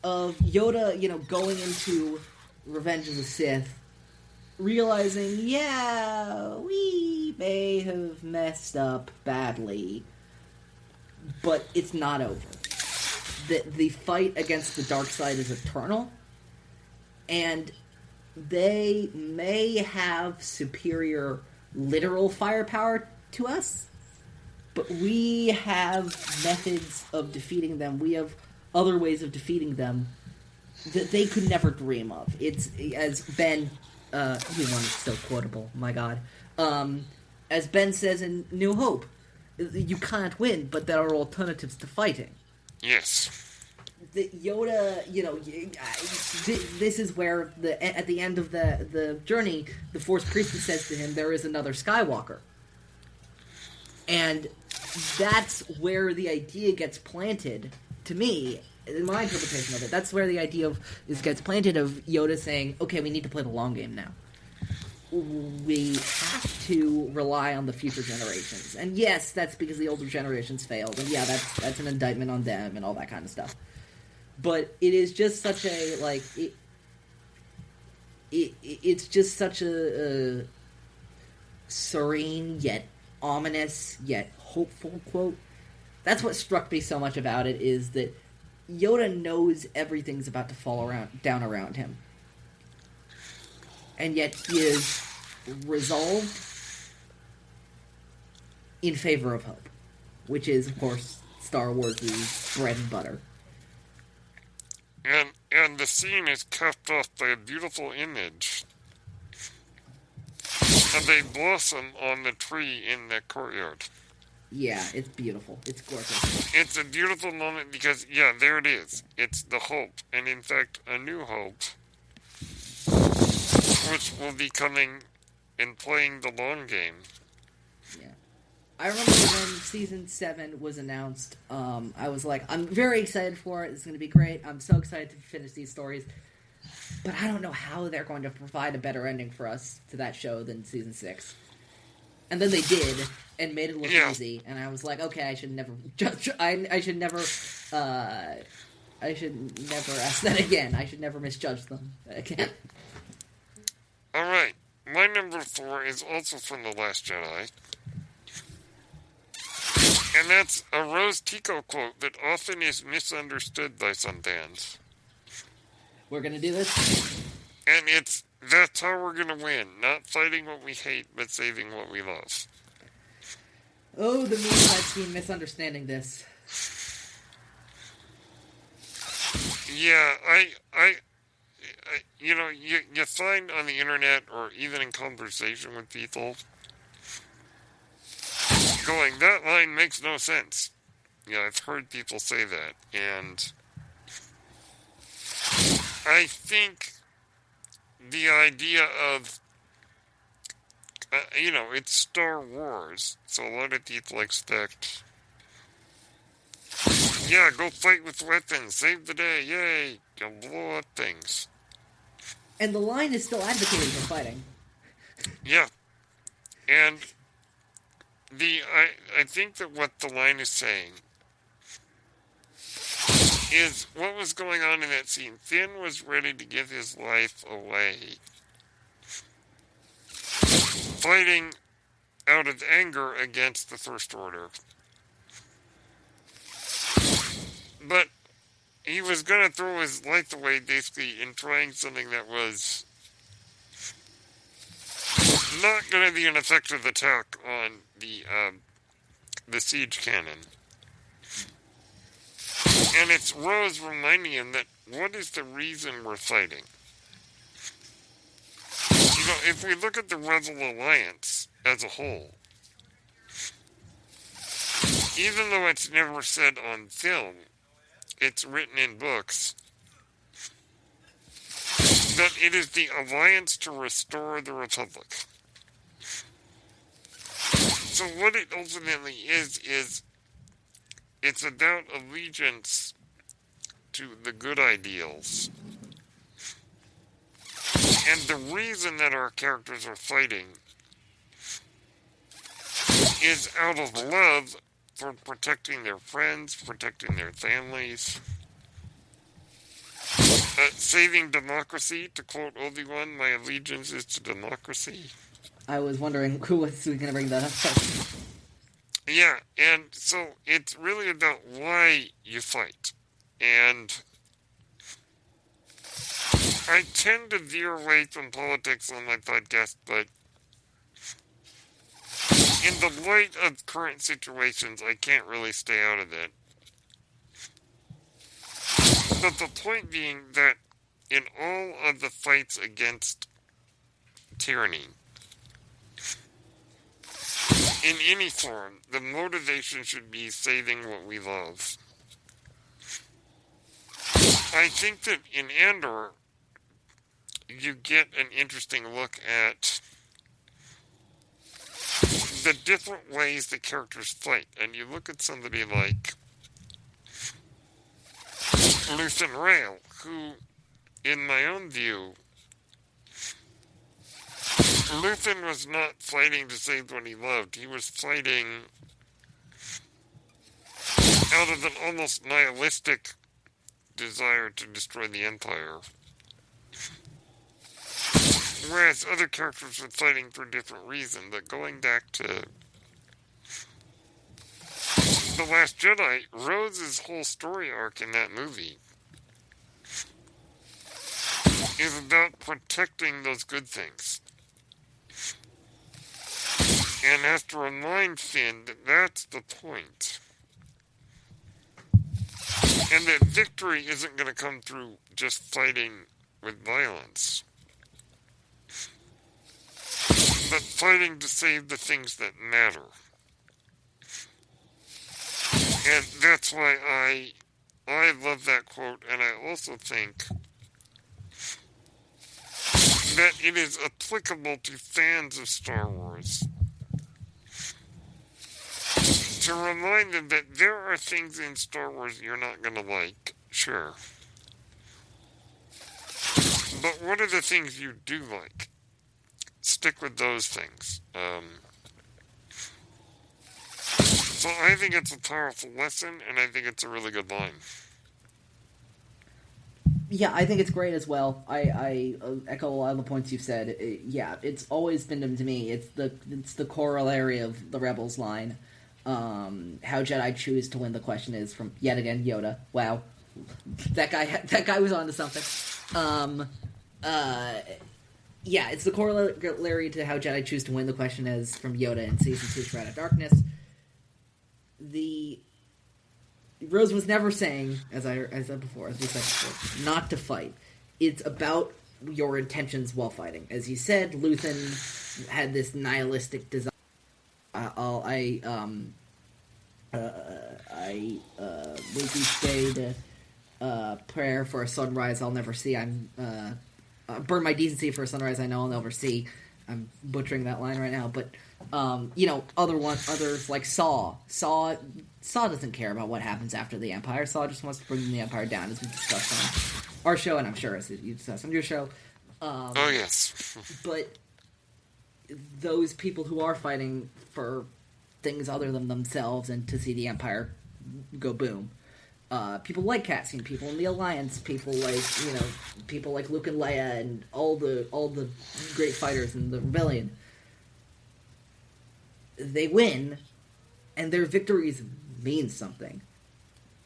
Of Yoda, going into Revenge of the Sith, realizing, we may have messed up badly, but it's not over. The fight against the dark side is eternal, and they may have superior literal firepower to us, but we have methods of defeating them. We have other ways of defeating them that they could never dream of. It's, as Ben, is so quotable, my god. As Ben says in New Hope, you can't win, but there are alternatives to fighting. Yes. Yoda, this is where at the end of the journey, the Force Priestess says to him, there is another Skywalker. And that's where the idea gets planted, to me, in my interpretation of it. That's where the idea gets planted of Yoda saying, okay, we need to play the long game now. We have to rely on the future generations. And yes, that's because the older generations failed. And yeah, that's an indictment on them and all that kind of stuff. But it is just such a, like, it's just such a serene, yet ominous, yet hopeful quote. That's what struck me so much about it, is that Yoda knows everything's about to fall down around him. And yet he is resolved in favor of hope. Which is, of course, Star Wars' bread and butter. And the scene is capped off by a beautiful image. And they blossom on the tree in the courtyard. Yeah, it's beautiful. It's gorgeous. It's a beautiful moment because, yeah, there it is. It's the hope. And in fact, a new hope. Which will be coming and playing the long game. Yeah. I remember when Season 7 was announced, I was like, I'm very excited for it. It's going to be great. I'm so excited to finish these stories. But I don't know how they're going to provide a better ending for us to that show than Season 6. And then they did, and made it look easy. And I was like, okay, I should never judge. I should never ask that again. I should never misjudge them again. Alright, my number 4 is also from The Last Jedi. And that's a Rose Tico quote that often is misunderstood by some fans. We're gonna do this? And that's how we're gonna win. Not fighting what we hate, but saving what we love. Oh, the memes I've seen misunderstanding this. Yeah, you find on the internet or even in conversation with people going, that line makes no sense. Yeah, I've heard people say that, and I think the idea of, it's Star Wars, so a lot of people expect, yeah, go fight with weapons, save the day, yay, you'll blow up things. And the line is still advocating for fighting. Yeah, and I think that what the line is saying is what was going on in that scene. Finn was ready to give his life away, fighting out of anger against the First Order. But he was going to throw his life away, basically, in trying something that was not going to be an effective attack on the siege cannon. And it's Rose reminding him that what is the reason we're fighting? If we look at the Rebel Alliance as a whole, even though it's never said on film, it's written in books, that it is the alliance to restore the Republic. So what it ultimately is it's about allegiance to the good ideals. And the reason that our characters are fighting is out of love for protecting their friends, protecting their families, saving democracy. To quote Obi-Wan, my allegiance is to democracy. I was wondering who was going to bring that up. Yeah, and so it's really about why you fight. And I tend to veer away from politics on my podcast, but in the light of current situations, I can't really stay out of it. But the point being that in all of the fights against tyranny, in any form, the motivation should be saving what we love. I think that in Andor, you get an interesting look at the different ways the characters fight. And you look at somebody like Luthen Rael, who, in my own view, Luthen was not fighting to save what he loved. He was fighting out of an almost nihilistic desire to destroy the Empire. Whereas other characters were fighting for a different reason. But going back to The Last Jedi, Rhodes' whole story arc in that movie is about protecting those good things. And has to remind Finn that that's the point. And that victory isn't going to come through just fighting with violence. But fighting to save the things that matter. And that's why I love that quote, and I also think that it is applicable to fans of Star Wars to remind them that there are things in Star Wars you're not going to like, sure. But what are the things you do like? Stick with those things. So I think it's a powerful lesson, and I think it's a really good line. Yeah, I think it's great as well. I echo a lot of the points you've said. It's always been to me. It's the corollary of the Rebels line. How Jedi choose to win the question is from yet again Yoda. Wow, that guy was onto something. It's the corollary to how Jedi choose to win the question is from Yoda in Season 2 Shroud of Darkness. Rose was never saying, as we said before, not to fight. It's about your intentions while fighting. As you said, Luthen had this nihilistic desire. I wake each day to prayer for a sunrise I'll never see. Burn my decency for a sunrise I know I'll never see. I'm butchering that line right now, but others like Saw doesn't care about what happens after the Empire. Saw just wants to bring the Empire down, as we discussed on our show, and I'm sure as you discussed on your show. Oh yes. But those people who are fighting for things other than themselves and to see the Empire go boom. People like Cassian, people in the Alliance, people like Luke and Leia, and all the great fighters in the Rebellion. They win, and their victories mean something.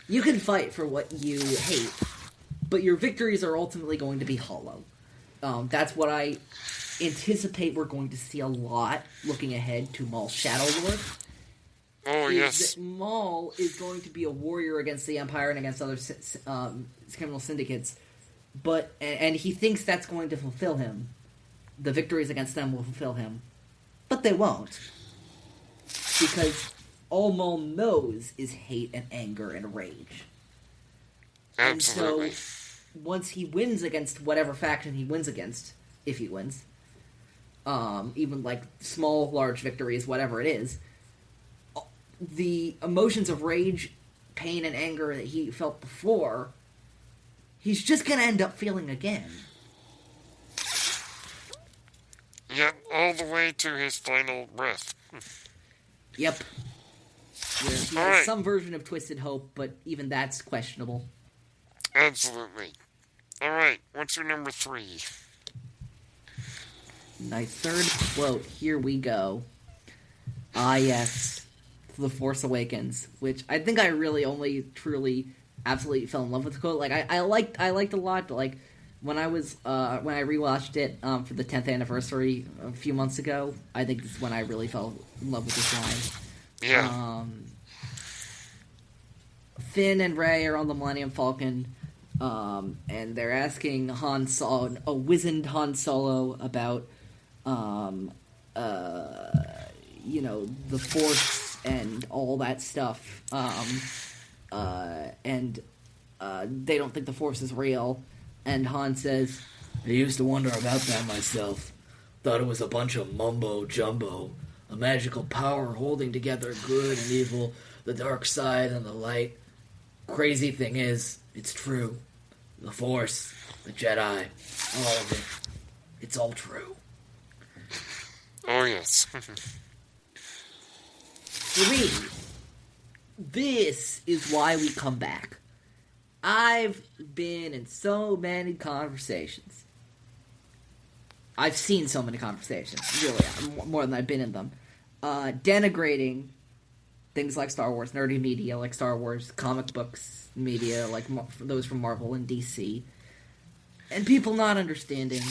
You can fight for what you hate, but your victories are ultimately going to be hollow. That's what I anticipate we're going to see a lot looking ahead to Maul's Shadow Lord. Oh, yes. That Maul is going to be a warrior against the Empire and against other criminal syndicates, and he thinks that's going to fulfill him. The victories against them will fulfill him, but they won't. Because all Maul knows is hate and anger and rage. Absolutely. And so, once he wins against whatever faction he wins against, if he wins, even like small, large victories, whatever it is, the emotions of rage, pain, and anger that he felt before, he's just going to end up feeling again. Yep, all the way to his final breath. Yep. Where he has some version of Twisted Hope, but even that's questionable. Absolutely. Alright, what's your number 3? My third quote, here we go. Ah, yes. The Force Awakens, which I think I really only truly absolutely fell in love with the quote. Like, I liked a lot, but like, when I rewatched it for the 10th anniversary a few months ago, I think this is when I really fell in love with this line. Yeah. Finn and Rey are on the Millennium Falcon, and they're asking a wizened Han Solo about, the Force and all that stuff. And they don't think the Force is real. And Han says, I used to wonder about that myself. Thought it was a bunch of mumbo-jumbo. A magical power holding together good and evil, the dark side and the light. Crazy thing is, it's true. The Force, the Jedi, all of it. It's all true. Oh, yes. For me, this is why we come back. I've been in so many conversations. I've seen so many conversations, really, more than I've been in them, denigrating things like Star Wars, nerdy media like Star Wars, comic books media like those from Marvel and DC, and people not understanding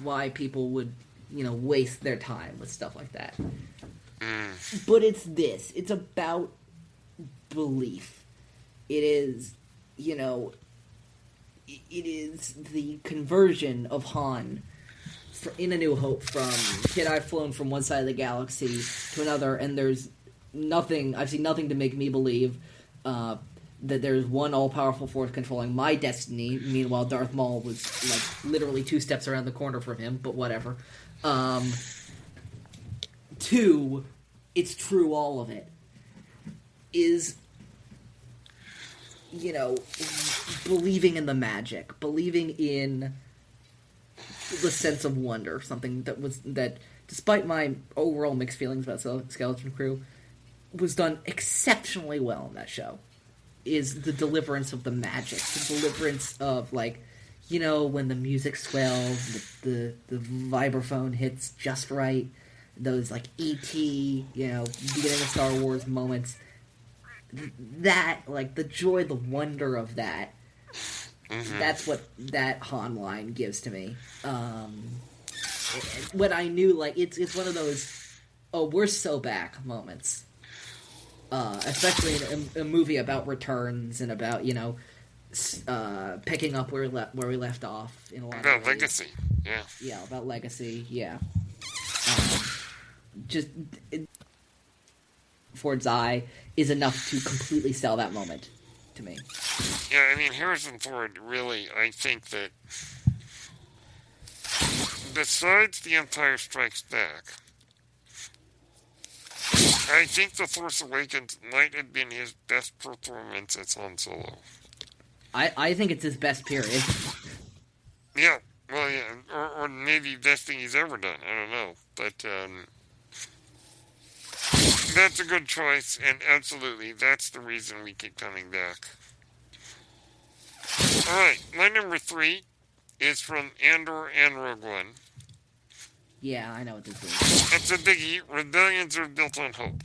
why people would, waste their time with stuff like that. But it's this. It's about belief. It is, it is the conversion of Han in A New Hope from kid I've flown from one side of the galaxy to another, and there's nothing, I've seen nothing to make me believe that there's one all-powerful force controlling my destiny. Meanwhile, Darth Maul was, literally 2 steps around the corner from him, but whatever. 2, it's true, all of it. Is, believing in the magic, believing in the sense of wonder, something that, despite my overall mixed feelings about Skeleton Crew, was done exceptionally well in that show, is the deliverance of the magic, the deliverance of, when the music swells, the vibraphone hits just right, those, E.T., beginning of Star Wars moments, that, the joy, the wonder of that, that's what that Han line gives to me. When I knew, it's one of those, oh, we're so back moments. Especially in a movie about returns and about, picking up where we left off in a lot of ways. About legacy, yeah. Yeah, about legacy, yeah. Ford's eye is enough to completely sell that moment to me. Yeah, I mean, Harrison Ford, really, I think that besides The Empire Strikes Back, I think The Force Awakens might have been his best performance as Han Solo. I think it's his best period. Yeah, well, yeah, or maybe best thing he's ever done. I don't know, but that's a good choice, and absolutely, that's the reason we keep coming back. All right, my number 3 is from Andor and Rogue One. Yeah, I know what this is. It's a biggie. Rebellions are built on hope.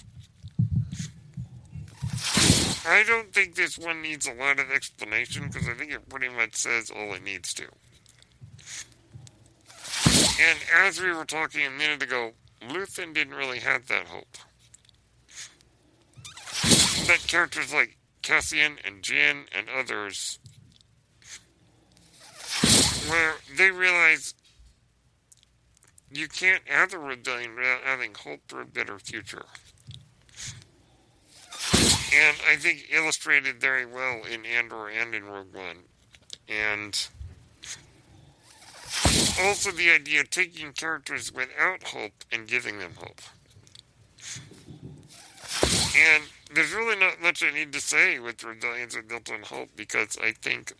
I don't think this one needs a lot of explanation, because I think it pretty much says all it needs to. And as we were talking a minute ago, Luthen didn't really have that hope. But characters like Cassian and Jin and others, where they realize you can't have a rebellion without having hope for a better future. And I think illustrated very well in Andor and in Rogue One. And also the idea of taking characters without hope and giving them hope. And there's really not much I need to say with Rebellions Are Built on Hope, because I think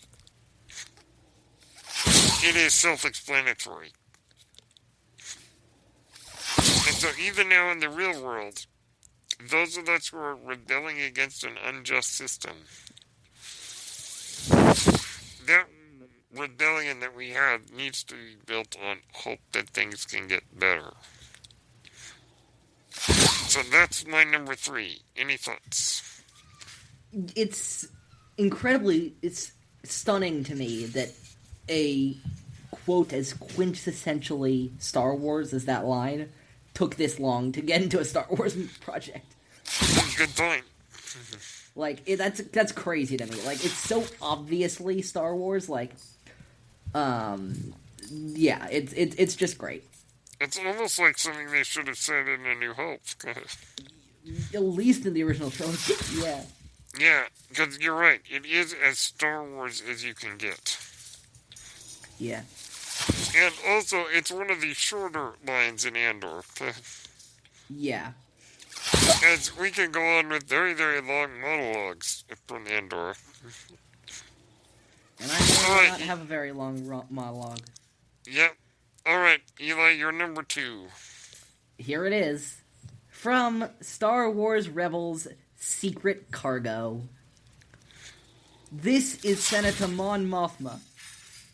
it is self-explanatory. And so even now in the real world, those of us who are rebelling against an unjust system, that rebellion that we have needs to be built on hope that things can get better. So that's my number 3. Any thoughts? It's stunning to me that a quote as quintessentially Star Wars as that line took this long to get into a Star Wars project. Good point. That's crazy to me. It's so obviously Star Wars. Yeah, it's just great. It's almost like something they should have said in A New Hope. At least in the original trilogy, yeah. Yeah, because you're right. It is as Star Wars as you can get. Yeah. And also, it's one of the shorter lines in Andor. Yeah. As we can go on with very, very long monologues from Andor. And I do not have a very long monologue. Yep. Alright, Eli, you're number 2. Here it is. From Star Wars Rebels Secret Cargo. This is Senator Mon Mothma.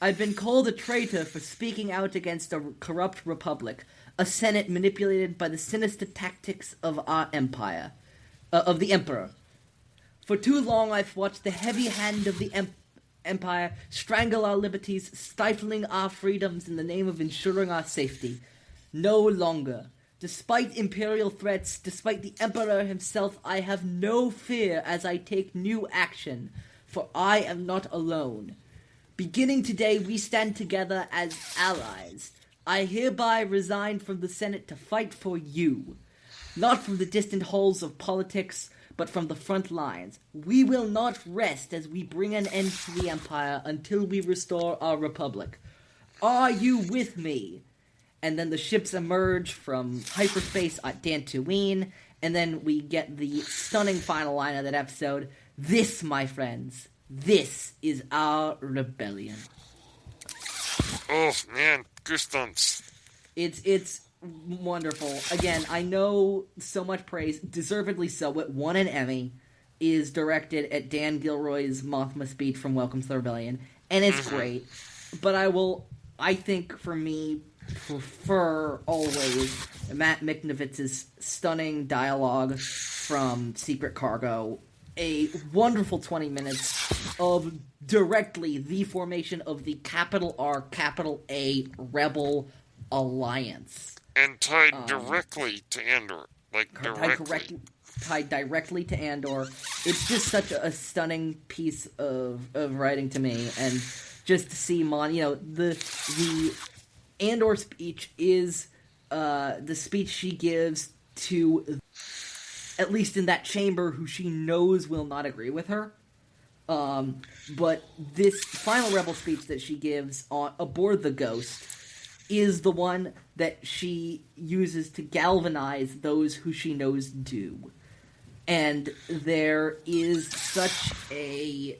I've been called a traitor for speaking out against a corrupt republic, a senate manipulated by the sinister tactics of our empire, of the Emperor. For too long I've watched the heavy hand of the Empire strangle our liberties, stifling our freedoms in the name of ensuring our safety. No longer. Despite imperial threats, despite the Emperor himself, I have no fear as I take new action, for I am not alone. Beginning today, we stand together as allies. I hereby resign from the Senate to fight for you. Not from the distant halls of politics, but from the front lines. We will not rest as we bring an end to the Empire until we restore our republic. Are you with me? And then the ships emerge from hyperspace at Dantooine, and then we get the stunning final line of that episode. This, my friends, this is our rebellion. Oh, man, goosebumps. It's wonderful. Again, I know so much praise, deservedly so. It won an Emmy, is directed at Dan Gilroy's Mothma speech from Welcome to the Rebellion, and it's great. But I think for me, prefer always Matt Miknovitz's stunning dialogue from Secret Cargo. A wonderful 20 minutes of directly the formation of the capital R, capital A Rebel Alliance. And tied directly to Andor. Tied directly to Andor. It's just such a stunning piece of writing to me. And just to see the Andor speech is the speech she gives to, at least in that chamber, who she knows will not agree with her. But this final rebel speech that she gives aboard the Ghost is the one that she uses to galvanize those who she knows do. And there's such a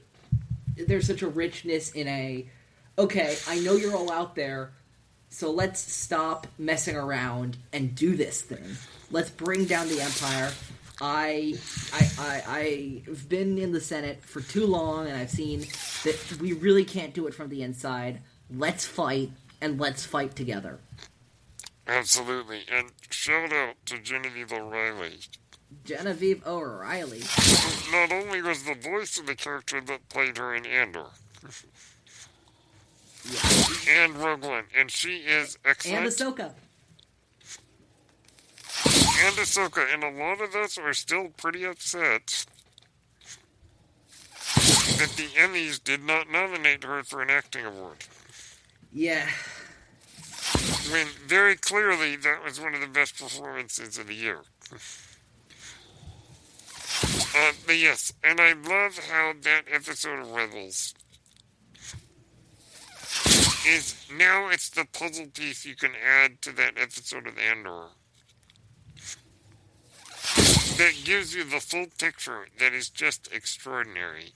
richness in okay, I know you're all out there, so let's stop messing around and do this thing. Let's bring down the Empire. I've been in the Senate for too long, and I've seen that we really can't do it from the inside. Let's fight, and let's fight together. Absolutely. And shout out to Genevieve O'Reilly. Genevieve O'Reilly. Not only was the voice of the character that played her in Andor. Yeah. And Rogue One. And she is excellent. And Ahsoka. And a lot of us are still pretty upset that the Emmys did not nominate her for an acting award. Yeah. When very clearly that was one of the best performances of the year. But yes, and I love how that episode of Rebels is, now it's the puzzle piece you can add to that episode of Andor that gives you the full picture that is just extraordinary.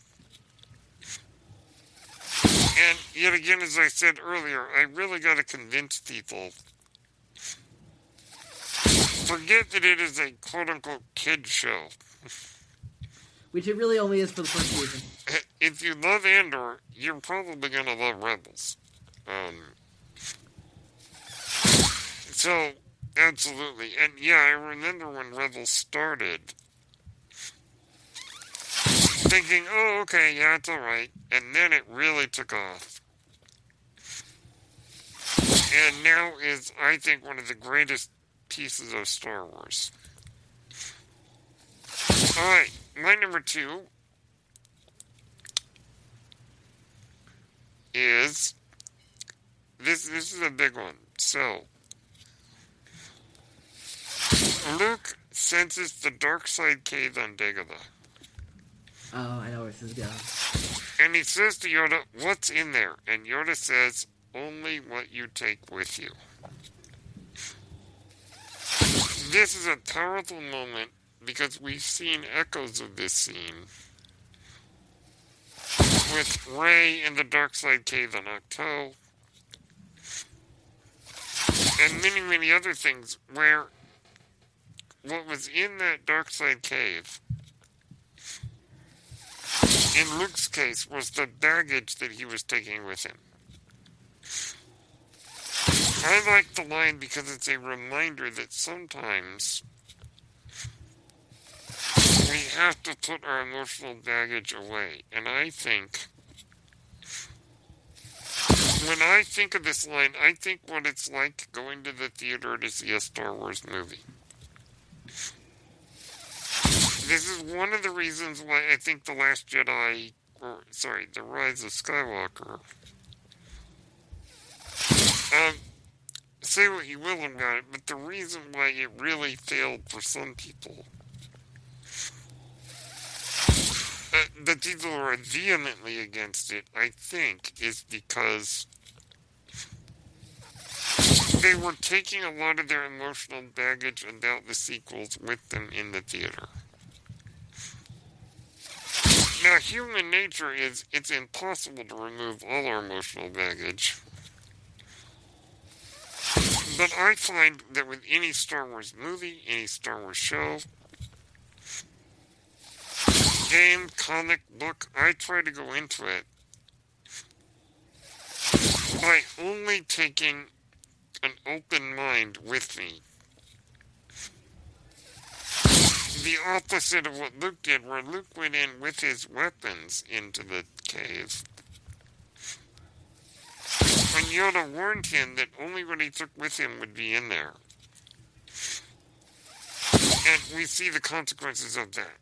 And yet again, as I said earlier, I really got to convince people, forget that it is a quote-unquote kid show. Which it really only is for the first season. If you love Andor, you're probably going to love Rebels. So, absolutely. And yeah, I remember when Rebels started, thinking, oh, okay, yeah, it's alright. And then it really took off. And now is, I think, one of the greatest pieces of Star Wars. Alright, my number 2 is, this is a big one. So, Luke senses the dark side cave on Dagobah. Oh, I know where this is going. And he says to Yoda, what's in there? And Yoda says, only what you take with you. This is a powerful moment because we've seen echoes of this scene with Rey in the dark side cave on Ahch-To, and many, many other things where what was in that dark side cave in Luke's case, was the baggage that he was taking with him. I like the line because it's a reminder that sometimes we have to put our emotional baggage away. And I think, when I think of this line, I think what it's like going to the theater to see a Star Wars movie. This is one of the reasons why I think The Rise of Skywalker, say what you will about it, but the reason why it really failed for some people, the people who are vehemently against it, I think, is because they were taking a lot of their emotional baggage about the sequels with them in the theater. Now, human nature is, it's impossible to remove all our emotional baggage. But I find that with any Star Wars movie, any Star Wars show, game, comic, book, I try to go into it by only taking an open mind with me. The opposite of what Luke did, where Luke went in with his weapons into the cave. And Yoda warned him that only what he took with him would be in there. And we see the consequences of that.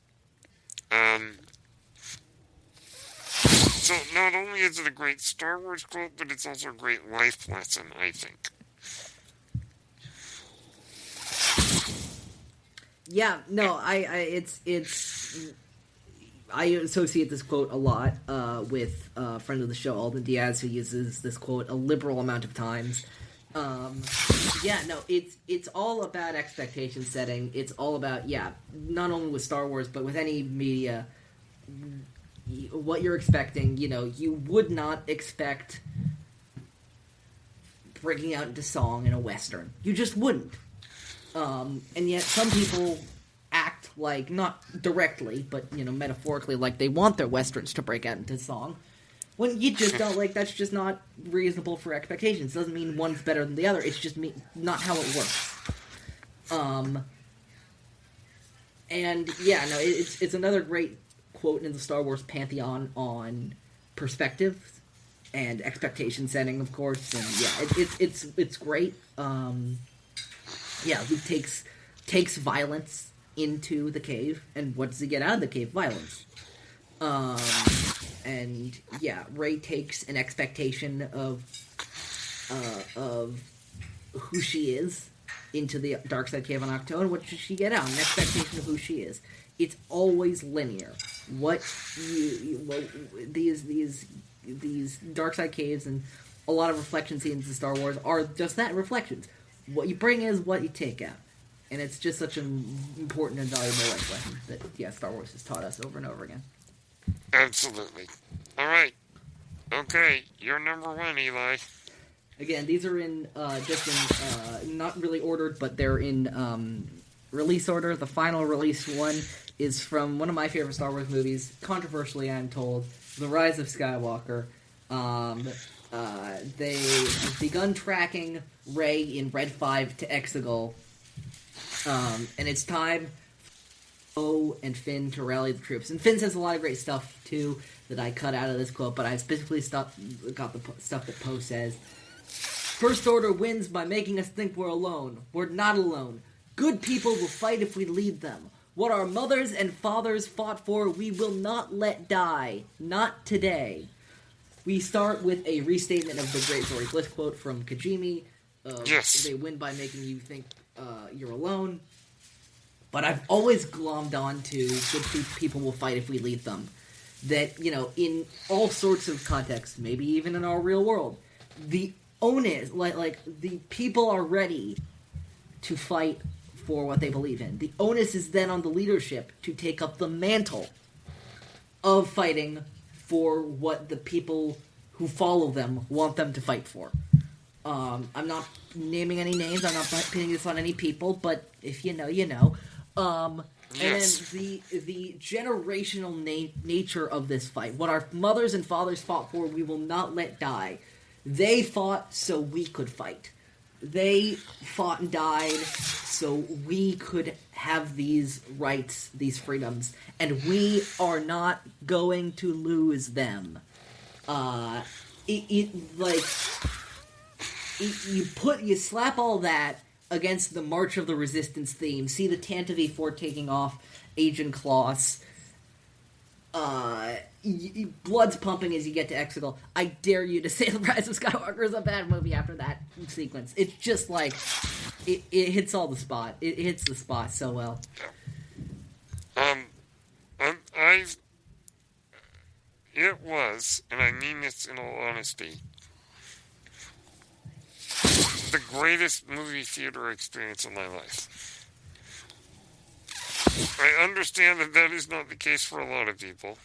So not only is it a great Star Wars quote, but it's also a great life lesson, I think. Yeah, no, I associate this quote a lot with a friend of the show, Alden Diaz, who uses this quote a liberal amount of times. Yeah, no, it's all about expectation setting. It's all about, not only with Star Wars, but with any media, what you're expecting. You know, you would not expect breaking out into song in a Western. You just wouldn't. And yet some people act like, not directly, but, metaphorically, like they want their Westerns to break out into song. When you just don't, that's just not reasonable for expectations. Doesn't mean one's better than the other. It's just not how it works. And, it's another great quote in the Star Wars pantheon on perspective and expectation setting, of course. And, it's great. Luke takes violence into the cave, and what does he get out of the cave? Violence. Rey takes an expectation of who she is into the dark side cave on Octo, and what does she get out? An expectation of who she is. It's always linear. These dark side caves and a lot of reflection scenes in Star Wars are just that, reflections. What you bring is what you take out. And it's just such an important and valuable life lesson that, Star Wars has taught us over and over again. Absolutely. All right. Okay, you're number one, Eli. Again, these are in, not really ordered, but they're in release order. The final release one is from one of my favorite Star Wars movies, controversially, I'm told, The Rise of Skywalker. They have begun tracking Rey in Red 5 to Exegol, and it's time for Poe and Finn to rally the troops. And Finn says a lot of great stuff, too, that I cut out of this quote, but I specifically got the stuff that Poe says. First Order wins by making us think we're alone. We're not alone. Good people will fight if we lead them. What our mothers and fathers fought for, we will not let die. Not today. We start with a restatement of the Great Story Bliss quote from Kajimi. Yes. They win by making you think you're alone. But I've always glommed on to good people will fight if we lead them. That, in all sorts of contexts, maybe even in our real world, the onus, the people are ready to fight for what they believe in. The onus is then on the leadership to take up the mantle of fighting for what the people who follow them want them to fight for. I'm not naming any names. I'm not pinning this on any people, but if you know, you know. Yes. And then the generational nature of this fight, what our mothers and fathers fought for, we will not let die. They fought so we could fight. They fought and died so we could have these rights, these freedoms, and we are not going to lose them. You slap all that against the March of the Resistance theme. See the Tantive Fort taking off Agent Kloss. Blood's pumping as you get to Exegol. I dare you to say The Rise of Skywalker is a bad movie after that sequence. It's just like it hits all the spot. It hits the spot so well. It was, and I mean this in all honesty, the greatest movie theater experience of my life. I understand that is not the case for a lot of people.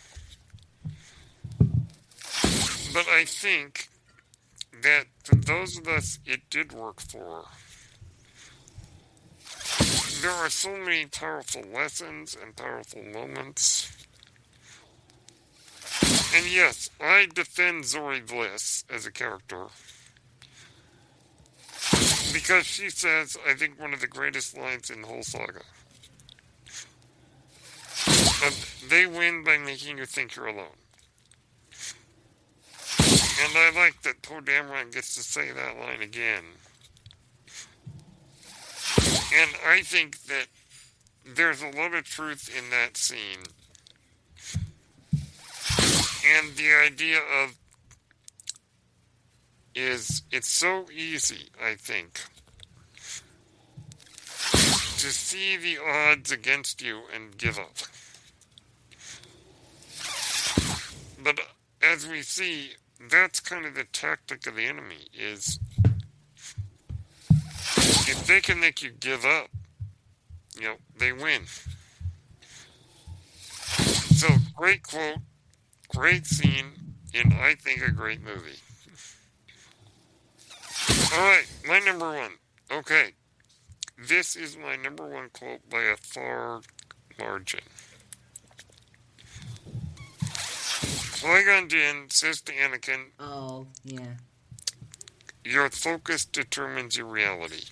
But I think that for those of us it did work for, there are so many powerful lessons and powerful moments. And yes, I defend Zori Bliss as a character. Because she says, I think, one of the greatest lines in the whole saga. They win by making you think you're alone. And I like that Poe Dameron gets to say that line again. And I think that there's a lot of truth in that scene. And the idea of it's so easy, I think, to see the odds against you and give up. But as we see, that's kind of the tactic of the enemy, is if they can make you give up, they win. So, great quote, great scene, and I think a great movie. Alright, my number one. Okay, this is my number one quote by a far margin. Qui-Gon Jinn says to Anakin, Oh, yeah. your focus determines your reality.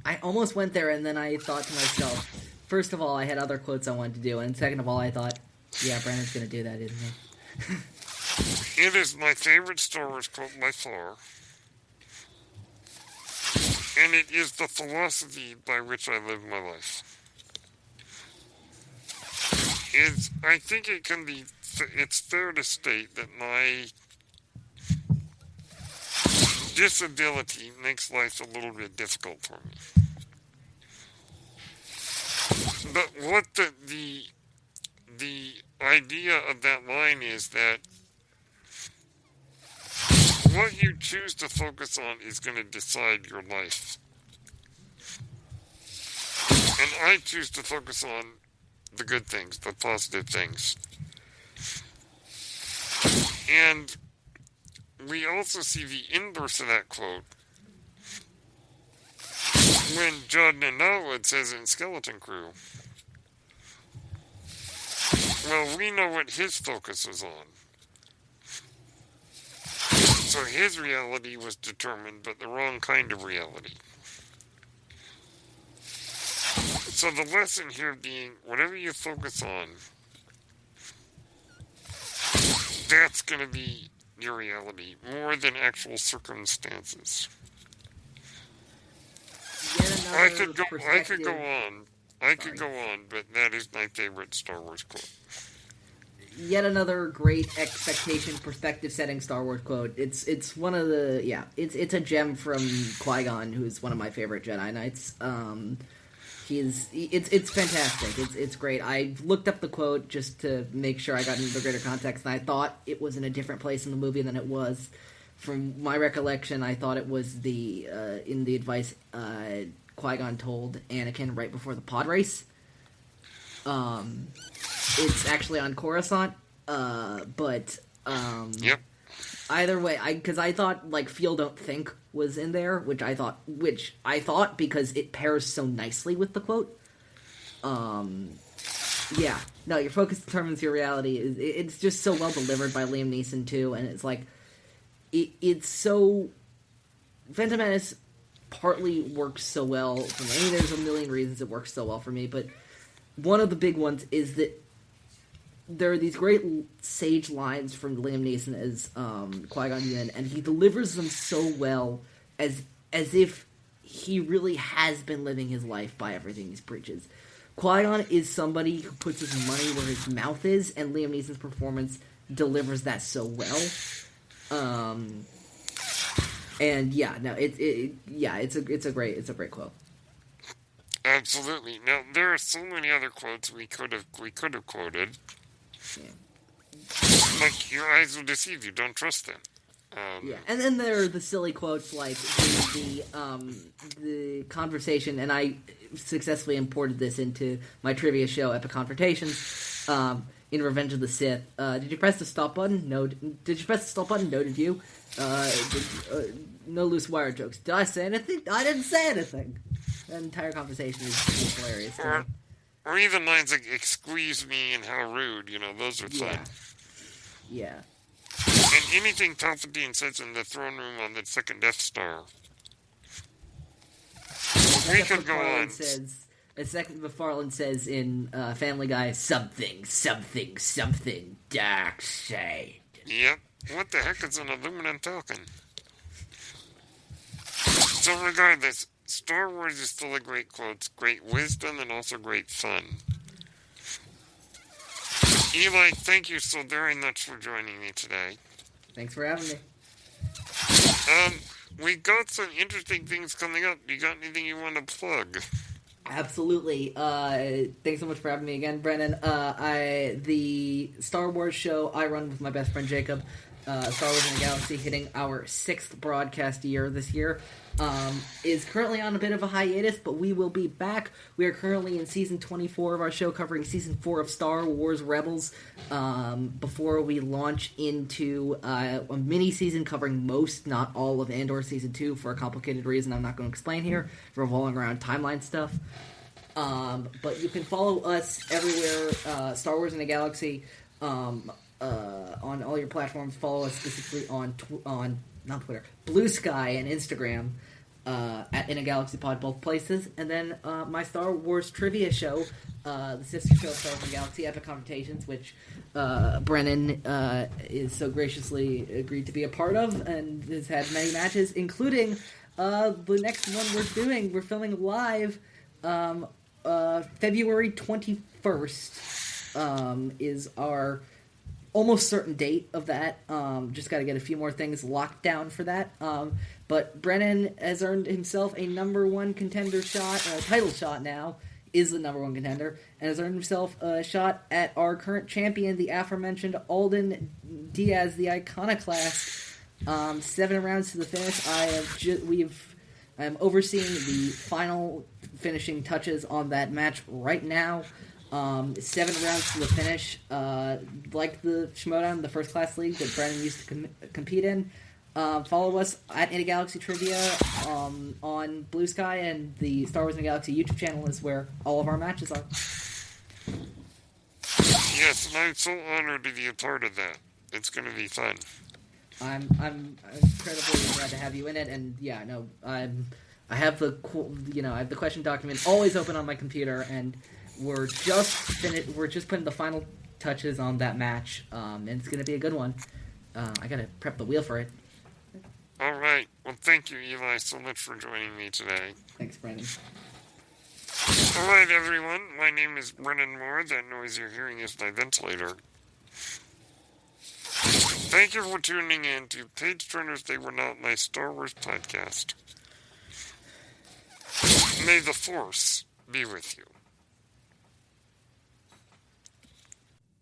I almost went there, and then I thought to myself, first of all, I had other quotes I wanted to do, and second of all, I thought, yeah, Brandon's going to do that, isn't he? It is my favorite Star Wars quote by far. And it is the philosophy by which I live my life. I think it's fair to state that my disability makes life a little bit difficult for me. But what the idea of that line is that what you choose to focus on is going to decide your life. And I choose to focus on the good things, the positive things. And we also see the inverse of that quote when Jordan Norwood says in Skeleton Crew, well, we know what his focus was on. So his reality was determined, but the wrong kind of reality. So the lesson here being, whatever you focus on, that's going to be your reality, more than actual circumstances. I could go on, but that is my favorite Star Wars quote. Yet another great expectation, perspective-setting Star Wars quote. It's one of the it's a gem from Qui-Gon, who's one of my favorite Jedi Knights. It's fantastic. It's great. I looked up the quote just to make sure I got into the greater context, and I thought it was in a different place in the movie than it was. From my recollection, I thought it was in the advice Qui-Gon told Anakin right before the pod race. It's actually on Coruscant, but Yep. Either way, because I thought like "Feel Don't Think" was in there, which I thought because it pairs so nicely with the quote. Yeah. No, your focus determines your reality. It's just so well delivered by Liam Neeson, too, and it's like... It's so... Phantom Menace partly works so well for me. I mean, there's a million reasons it works so well for me, but one of the big ones is that there are these great sage lines from Liam Neeson as Qui-Gon Jinn, and he delivers them so well as if he really has been living his life by everything he preaches. Qui-Gon is somebody who puts his money where his mouth is, and Liam Neeson's performance delivers that so well. And yeah, no, it's a great quote. Absolutely. Now there are so many other quotes we could have quoted. Yeah. Like, your eyes will deceive you. Don't trust them. Yeah, and then there are the silly quotes like the conversation, and I successfully imported this into my trivia show, Epic Confrontations, in Revenge of the Sith. Did you press the stop button? No. Did you press the stop button? No. Did you? No loose wire jokes. Did I say anything? I didn't say anything. That entire conversation is hilarious to me. Or even lines like, excuse me and how rude, those are fun. Yeah. And anything Palpatine says in the throne room on the second Death Star. We could go on. McFarlane says in Family Guy, something, dark side. Yep. What the heck is an aluminum falcon? So regardless, Star Wars is still a great quote, great wisdom, and also great fun. Eli, thank you so very much for joining me today. Thanks for having me. We got some interesting things coming up. You got anything you want to plug? Absolutely. Thanks so much for having me again, Brennan. The Star Wars show I run with my best friend Jacob, Star Wars in the Galaxy, hitting our 6th broadcast year this year, is currently on a bit of a hiatus, but we will be back. We are currently in season 24 of our show, covering season 4 of Star Wars Rebels, before we launch into a mini-season covering most, not all, of Andor season 2 for a complicated reason I'm not going to explain here, revolving around timeline stuff. But you can follow us everywhere, Star Wars in the Galaxy, on all your platforms. Follow us specifically on not Twitter, Blue Sky and Instagram, at In a Galaxy Pod, both places. And then my Star Wars trivia show, the sister show of Star Wars in the Galaxy, Epic Confrontations, which Brennan is so graciously agreed to be a part of, and has had many matches, including the next one we're doing. We're filming live February 21st is our almost certain date of that. Just got to get a few more things locked down for that. But Brennan has earned himself a number one contender shot, a title shot now, is the number one contender, and has earned himself a shot at our current champion, the aforementioned Alden Diaz, the Iconoclast. 7 rounds to the finish. I'm overseeing the final finishing touches on that match right now. 7 rounds to the finish, like the Schmodown, the First Class League that Brennan used to compete in. Follow us at In a Galaxy Trivia on Blue Sky, and the Star Wars in a Galaxy YouTube channel is where all of our matches are. Yes, and I'm so honored to be a part of that. It's going to be fun. I'm incredibly glad to have you in it, and yeah, no, I have the question document always open on my computer, and we're just putting the final touches on that match, and it's going to be a good one. I got to prep the wheel for it. All right. Well, thank you, Eli, so much for joining me today. Thanks, Brandon. All right, everyone. My name is Brennan Moore. That noise you're hearing is my ventilator. Thank you for tuning in to Page Turners They Were Not, my Star Wars podcast. May the Force be with you.